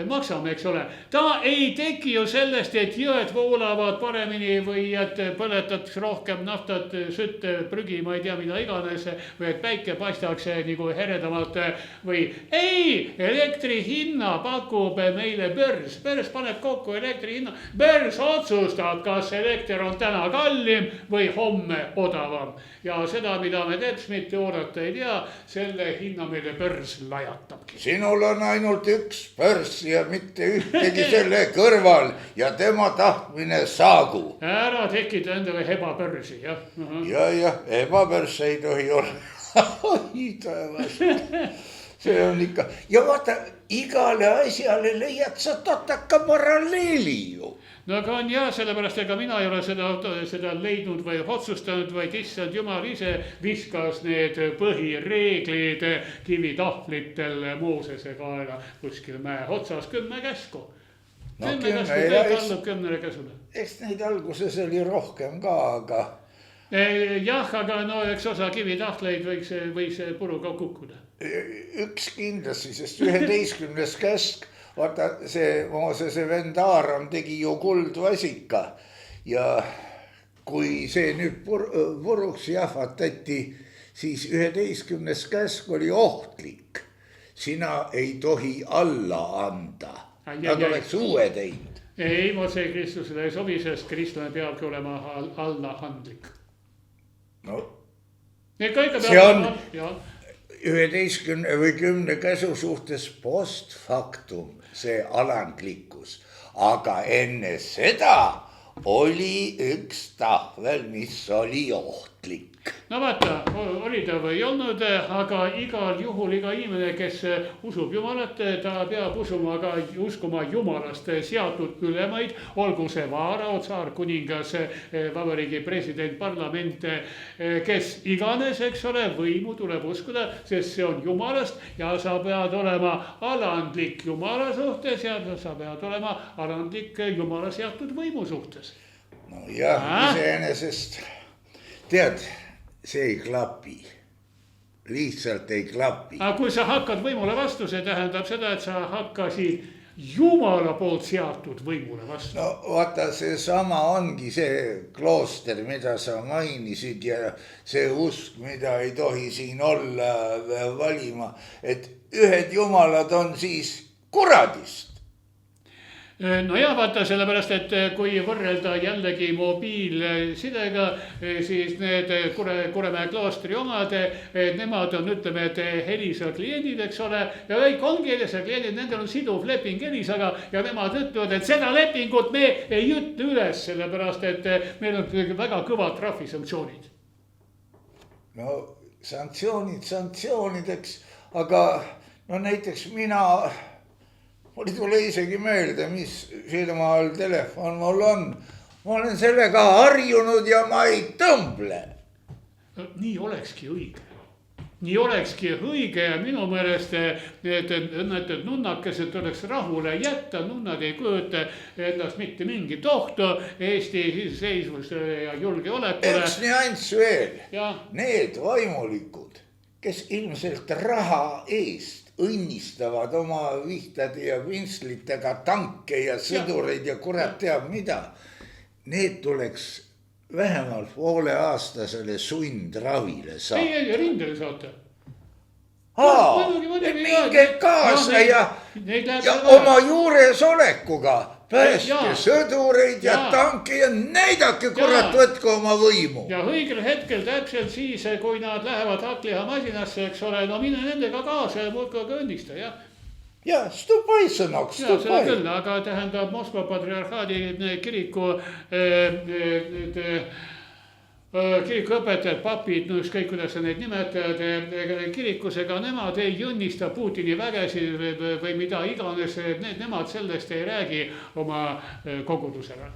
maksame, eks ole. Ta ei teki ju sellest, et jõed voolavad paremini või et põletatakse rohkem naftat, sütt, prügi, ma ei tea, mida iganes, või et päike paistaks nagu heredamalt. Või ei, elektri hinna pakub meile börs paneb kokku elektri hinna, börs otsustab, kas elekter on täna kallim või homme odavam ja seda, mida me teeks mitte oodata ei tea, selle hinna meile börs lajatabki. Sinul on ainult üks börs ja mitte ühtegi selle kõrval ja tema tahtmine saagu. Ära tekita endale ebabörsi, jah. Ja, ebabörs ei tohi olla. Oi taevas. See on ikka, ja vaata, igale asjale leiad sa tataka paralleeli ju. No aga on jah, sellepärast ega mina ei ole seda leidnud või otsustanud, vaid issand jumal ise viskas need põhireeglid kivitahvlitel Moosese kaela kuskil mäe otsas 10 käsku. 10 käsku, kõik allub 10 käsule. Eks neid alguses oli rohkem ka, aga... Jah, aga no eks osa kivitahtleid võiks puruga kukkuda. Üks kindlasti, sest 11. käsk, vaata see Moosese vend Aaram tegi ju kuldvasika ja kui see nüüd puruks jahvatati, siis 11. käsk oli ohtlik. Sina ei tohi alla anda. Nad oleks uue teinud. Ei, see Kristusele ei sobi, sest kristlane peabki olema allahandlik. No, see on 11 või 10 käsu suhtes post factum, see alandlikkus. Aga enne seda oli üks tahvel, mis oli ohtlik. No vaata, oli ta või ei olnud, aga igal juhul iga inimene, kes usub Jumalat, ta peab uskuma Jumalast seatud ülemaid, olgu see vaarao, tsaar, kuningas, vabariigi president, parlament, kes iganes, eks ole, võimu tuleb uskuda, sest see on Jumalast ja sa pead olema alandlik Jumala suhtes ja sa pead olema alandlik Jumala seatud võimu suhtes. No jah, iseenesest, tead, see ei klapi. Lihtsalt ei klapi. Aga kui sa hakkad võimule vastu, see tähendab seda, et sa hakkasid Jumala poolt seatud võimule vastu. No vaata, see sama ongi see klooster, mida sa mainisid ja see usk, mida ei tohi siin olla valima, et ühed jumalad on siis kuradist. No ja vaata, sellepärast, et kui võrrelda jällegi mobiilsidega, siis need Kuremäe kloostri omad, nemad on, ütleme, et Elisa kliendid, eks ole, ja kõik ongi Elisa kliendid, nendel on siduv leping Elisaga ja nemad ütlevad, et seda lepingut me ei ütle üles, sellepärast, et meil on väga kõvad trahvisanktsioonid. No sanktsioonideks, aga no näiteks mul ei tule isegi meelde, mis firma all telefon mul on. Ma olen sellega harjunud ja ma ei tõmble. Nii olekski õige. Nii olekski õige ja minu meelest need nunnakesed tuleks rahule jätta. Nunnad ei kujuta endast mitte mingit ohtu Eesti iseseisvusele ja julgeolekule. Üks nüanss veel. Ja. Need vaimulikud, kes ilmselt raha eest õnnistavad oma vihtade ja pintslitega tanke ja sõdureid ja kurat teab mida. Need tuleks vähemalt pooleaastasele sundravile saada. Ei, rindele saate. Minge kaasa ja oma juuresolekuga päästke sõdureid ja tanke ja näidake kurat, võtke oma võimu. Ja õigel hetkel täpselt siis, kui nad lähevad hakklihamasinasse, eks ole, no mine nendega kaasa ja muudka õnnista, jah. Ja, stupai sõnaks, stupai. Seda küll, aga tähendab Moskva patriarhaadi kiriku kirikuõpetajad, papid, no ükskõik kuidas sa neid nimetad, kirikusega nemad ei õnnista Putini vägesi või mida iganes, nemad sellest ei räägi oma kogudusele.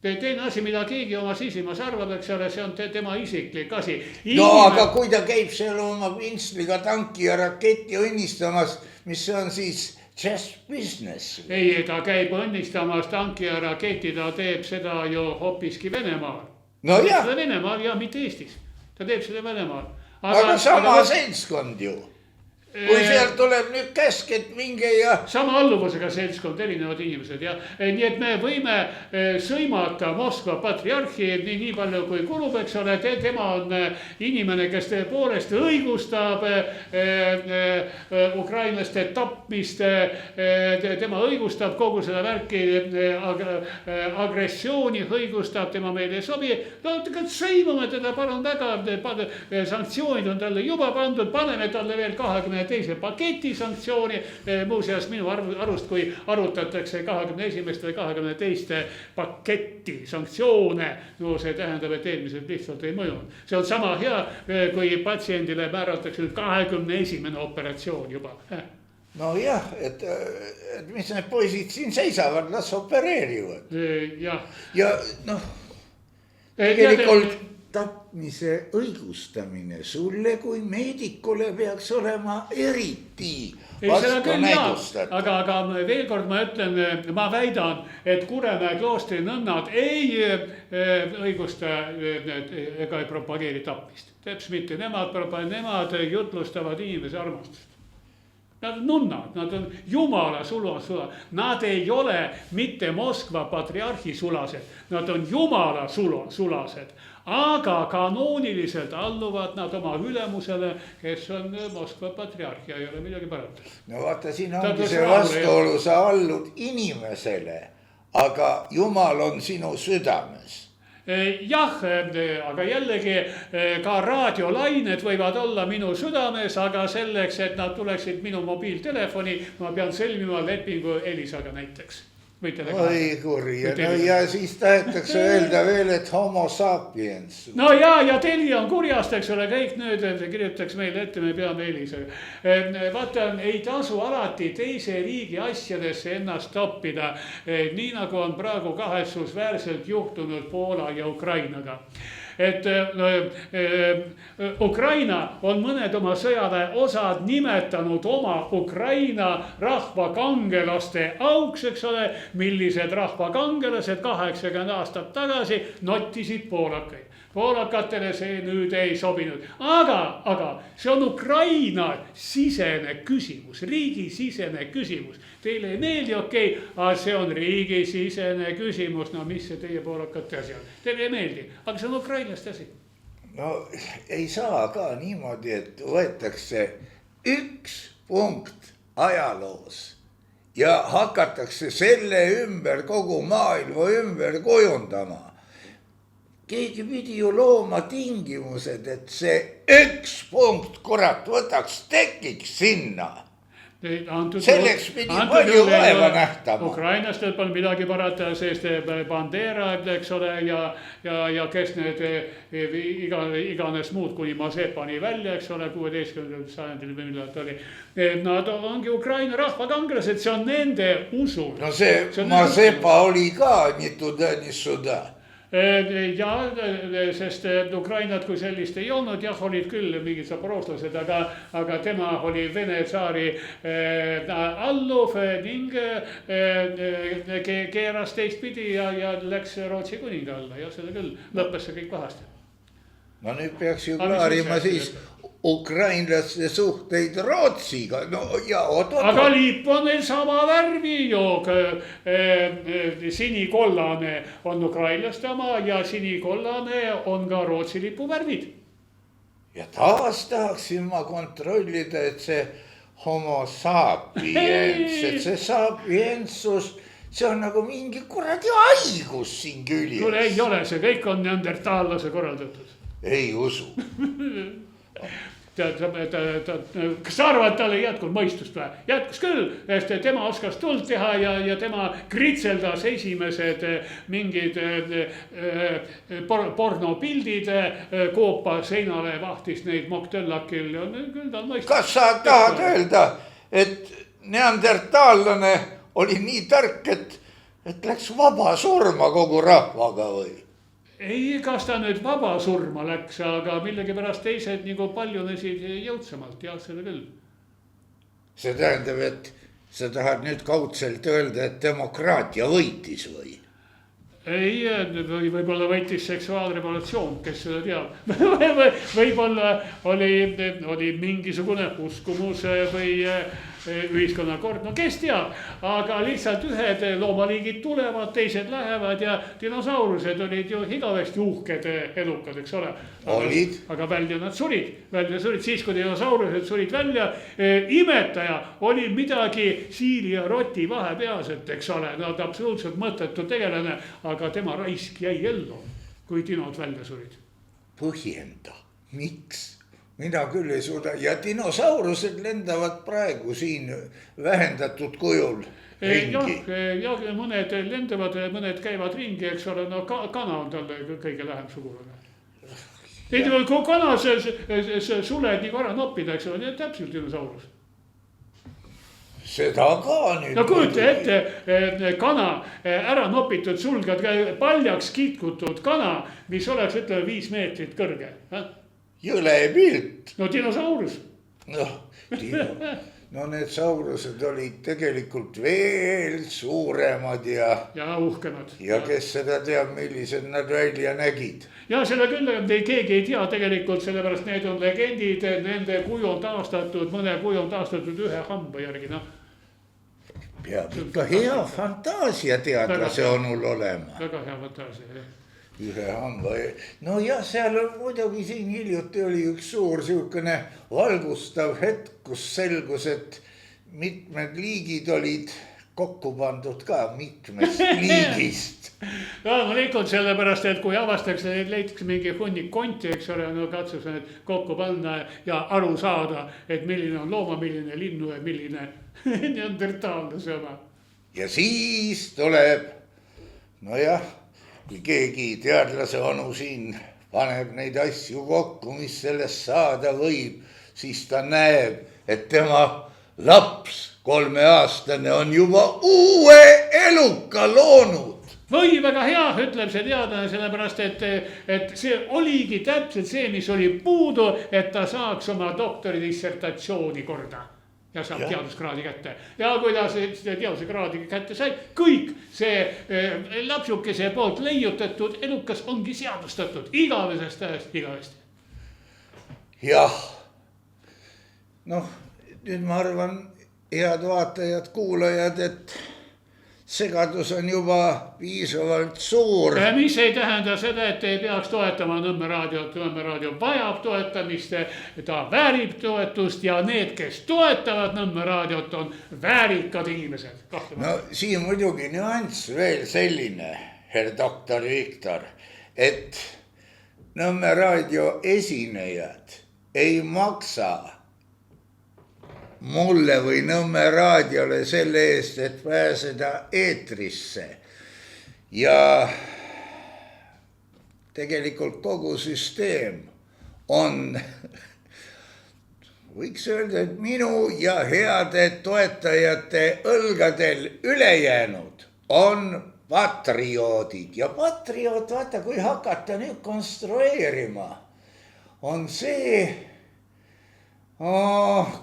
Teine asi, mida keegi oma sisimas arvab, eks ole, see on tema isiklik asi. No aga kui ta käib seal oma pintsliga tanki ja raketti õnnistamas, mis see on siis just business? Ei, ta käib õnnistamas tanki ja raketti, ta teeb seda ju hoopiski Venemaal. No jah. Venemaal ja mitte Eestis. Ta teeb seda Venemaal. Aga sama seltskond ju. Kui sealt tuleb nüüd käsk, et minge ja... Sama alluvusega seltskond, erinevad inimesed, ja nii et me võime sõimata Moskva patriarhi nii palju kui kulub, eks ole, tema on inimene, kes tõepoolest õigustab ukrainlaste tapmist, tema õigustab kogu seda värki agressiooni, õigustab, tema meile ei sobi, no sõimame teda palun väga, sanktsioonid on talle juba pandud, paneme talle veel 22 paketi sanktsiooni, muuseas minu arust, kui arutatakse 21. või 22. paketti sanktsioone, no see tähendab, et eelmised lihtsalt ei mõjunud. See on sama hea, kui patsiendile määratakse 21. operatsioon juba. No jah, et mis need poisid siin seisavad, las opereerivad. Ja noh, tegelikult tapmise õigustamine sulle kui meedikule peaks olema eriti vastunäidustatud. Aga veel kord ma ütlen, ma väidan, et Kuremäe kloostri nõnnad ei õigusta ega ei propageeri tapmist. Täpselt mitte, nemad jutlustavad inimese armastust. Nad on nunnad, nad on Jumala sula. Nad ei ole mitte Moskva patriarhi sulased, nad on Jumala sulased. Aga kanooniliselt alluvad nad oma ülemusele, kes on Moskva patriarh ja ei ole midagi parata. No vaata, siin ongi see vastuolu, sa allud inimesele, aga Jumal on sinu südames. Jah, aga jällegi ka raadiolained võivad olla minu südames, aga selleks, et nad tuleksid minu mobiiltelefoni, ma pean sõlmima lepingu Elisaga näiteks. Oi kuri, ja siis tahetakse öelda veel, et homo sapiens. No ja Telia on kurjast, eks ole, kõik nüüd kirjutaks meile ette, me peame Elisaga. Vaata, ei tasu alati teise riigi asjadesse ennast toppida, nii nagu on praegu kahetsusväärselt juhtunud Poola ja Ukrainaga. Et Ukraina on mõned oma sõjaväe osad nimetanud oma Ukraina rahvakangelaste auks, eks ole, millised rahvakangelased 80 aastat tagasi nottisid poolakaid. Poolakatele see nüüd ei sobinud. Aga see on Ukraina sisene küsimus, riigisisene küsimus. Teile ei meeldi, okei, aga see on riigisisene küsimus. No mis see teie poolakate asi on? Teile ei meeldi, aga see on ukrainlaste asi. No ei saa ka niimoodi, et võetakse üks punkt ajaloos ja hakatakse selle ümber kogu maailma ümber kujundama. Keegi pidi ju looma tingimused, et see üks punkt, kurat, võtaks tekiks sinna. Selleks pidi palju vaeva nähtama. Ukrainastel pole midagi parata, sest Bandera, eks ole, ja kes need iganes muud kuni Mazepani välja, eks ole, 16. sajandil või millal ta oli. Nad ongi Ukraina rahvakangelased, see on nende usu. No see Mazepa oli ka nituda nissuda. Ja, sest Ukrainat kui sellist ei olnud, jah, olid küll mingid zaporoslased, aga tema oli Vene tsaari alluv ning keeras teistpidi ja läks Rootsi kuninga alla ja seda küll, lõppes see kõik pahasti. No nüüd peaks ju klaarima siis ukrainlaste suhteid Rootsiga, no ja Aga lipp on neil sama värvi ju, sinikollane on ukrainlaste oma ja sinikollane on ka Rootsi lipu värvid. Ja taas tahaksin ma kontrollida, et see homo sapiens, et see sapiensus, see on nagu mingi kuradi haigus siin küljes. Kuule, ei ole, see kõik on neandertaallase korraldatud. Ei usu. Kas sa arvad, et tal ei jätkunud mõistust või? Jätkus küll, sest tema oskas tuld teha ja tema kritseldas esimesed mingid pornopildid, koopa seinale vahtis neid Moktöllakil. Kas sa tahad öelda, et neandertaallane oli nii tark, et läks vaba surma kogu rahvaga või? Ei, kas ta nüüd vaba surma läks, aga millegipärast teised nagu paljunesid jõudsamalt, jah, seda küll. See tähendab, et sa tahad nüüd kaudselt öelda, et demokraatia võitis või? Ei, võib-olla võitis seksuaalrevolutsioon, kes seda teab. Võib-olla oli mingisugune uskumus või ühiskonnakord, no kes teab, aga lihtsalt ühed loomaliigid tulevad, teised lähevad ja dinosaurused olid ju igavesti uhked elukad, eks ole. Aga välja nad surid, siis kui dinosaurused surid välja, imetaja oli midagi siili ja roti vahepealset, eks ole, nad absoluutselt mõttetu tegelane, aga tema raisk jäi ellu, kui dinod välja surid. Põhjenda, miks? Mina küll ei suuda ja dinosaurused lendavad praegu siin vähendatud kujul ringi. Jah, mõned lendavad, mõned käivad ringi, eks ole, no kana on talle kõige lähem sugulane. Ei, kui kana suled nii korra noppida, eks ole, täpselt dinosaurus. Seda ka nüüd. No kujuta ette, kana ära nopitud sulgad, paljaks kitkutud kana, mis oleks, ütleme, 5 meetrit kõrge. Jõle pilt. No dinosaurus. No need saurused olid tegelikult veel suuremad ja uhkemad. Ja kes seda teab, millised nad välja nägid. Ja selle küll keegi ei tea tegelikult, sellepärast need on legendid, nende kuju on taastatud, mõne kuju on taastatud ühe hamba järgi, noh. Peab ikka hea fantaasia teadlase onul olema. Väga hea fantaasia, jah. Ühe hamba. No ja seal on muidugi siin hiljuti oli üks suur siukene valgustav hetk, kus selgus, et mitmed liigid olid kokku pandud ka mitmest liigist. Loomulikult sellepärast, et kui avastakse, et leitakse mingi hunnik konti, eks ole, no katsus need kokku panna ja aru saada, et milline on looma, milline linnu ja milline neandertaallase oma. Ja siis tuleb, nojah, kui keegi teadlase onu siin paneb neid asju kokku, mis sellest saada võib, siis ta näeb, et tema laps 3-aastane on juba uue eluka loonud. Või väga hea, ütleb see teadlane, sellepärast, et see oligi täpselt see, mis oli puudu, et ta saaks oma doktori dissertatsiooni korda. Ja saab teaduskraadi kätte. Ja kui ta teaduskraadi kätte sai, kõik see lapsukese poolt leiutatud elukas ongi seadustatud igavesest ajast igavesti. Jah. Noh, nüüd ma arvan, head vaatajad, kuulajad, et segadus on juba piisavalt suur. Mis ei tähenda seda, et ei peaks toetama Nõmme raadiot. Nõmme raadio vajab toetamist, ta väärib toetust ja need, kes toetavad Nõmme raadiot, on väärikad inimesed. No siin muidugi nüanss veel selline, herr doktor Viktor, et Nõmme raadio esinejad ei maksa mulle või Nõmme raadiole selle eest, et pääseda eetrisse. Ja tegelikult kogu süsteem on, võiks öelda, et minu ja heade toetajate õlgadel ülejäänud on patrioodid. Ja patrioot, vaata, kui hakata nüüd konstrueerima, on see,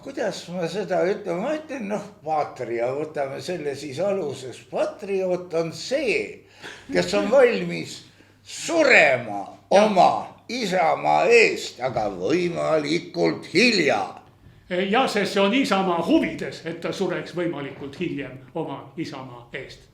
kuidas ma seda ütlen, ma ütlen, patria, võtame selle siis aluseks. Patrioot on see, kes on valmis surema oma isamaa eest, aga võimalikult hilja. Ja sest see on isamaa huvides, et ta sureks võimalikult hiljem oma isamaa eest.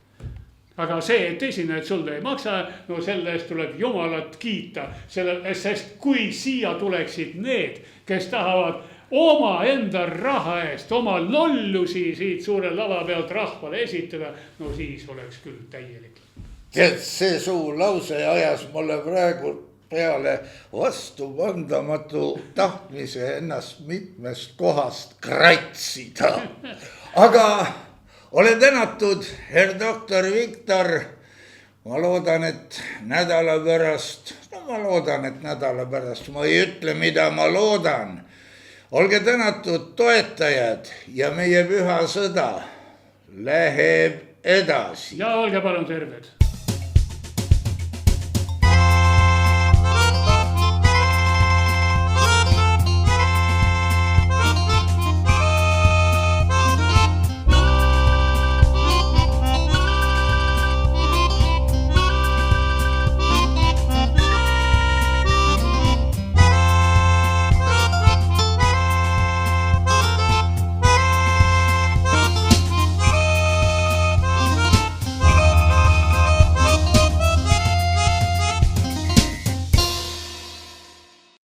Aga see, et esinejad sulle ei maksa, no selle eest tuleb Jumalat kiita, sest kui siia tuleksid need, kes tahavad oma enda raha eest, oma lollusi siit suure lava pealt rahvale esitada, no siis oleks küll täielik. Tead, see suu lause ajas mulle praegu peale vastupandamatu tahtmise ennast mitmest kohast kratsida. Aga ole tänatud, herr doktor Viktor. Ma loodan, et nädala pärast, ma ei ütle, mida ma loodan. Olge tänatud toetajad ja meie püha sõda läheb edasi. Ja olge palun terved.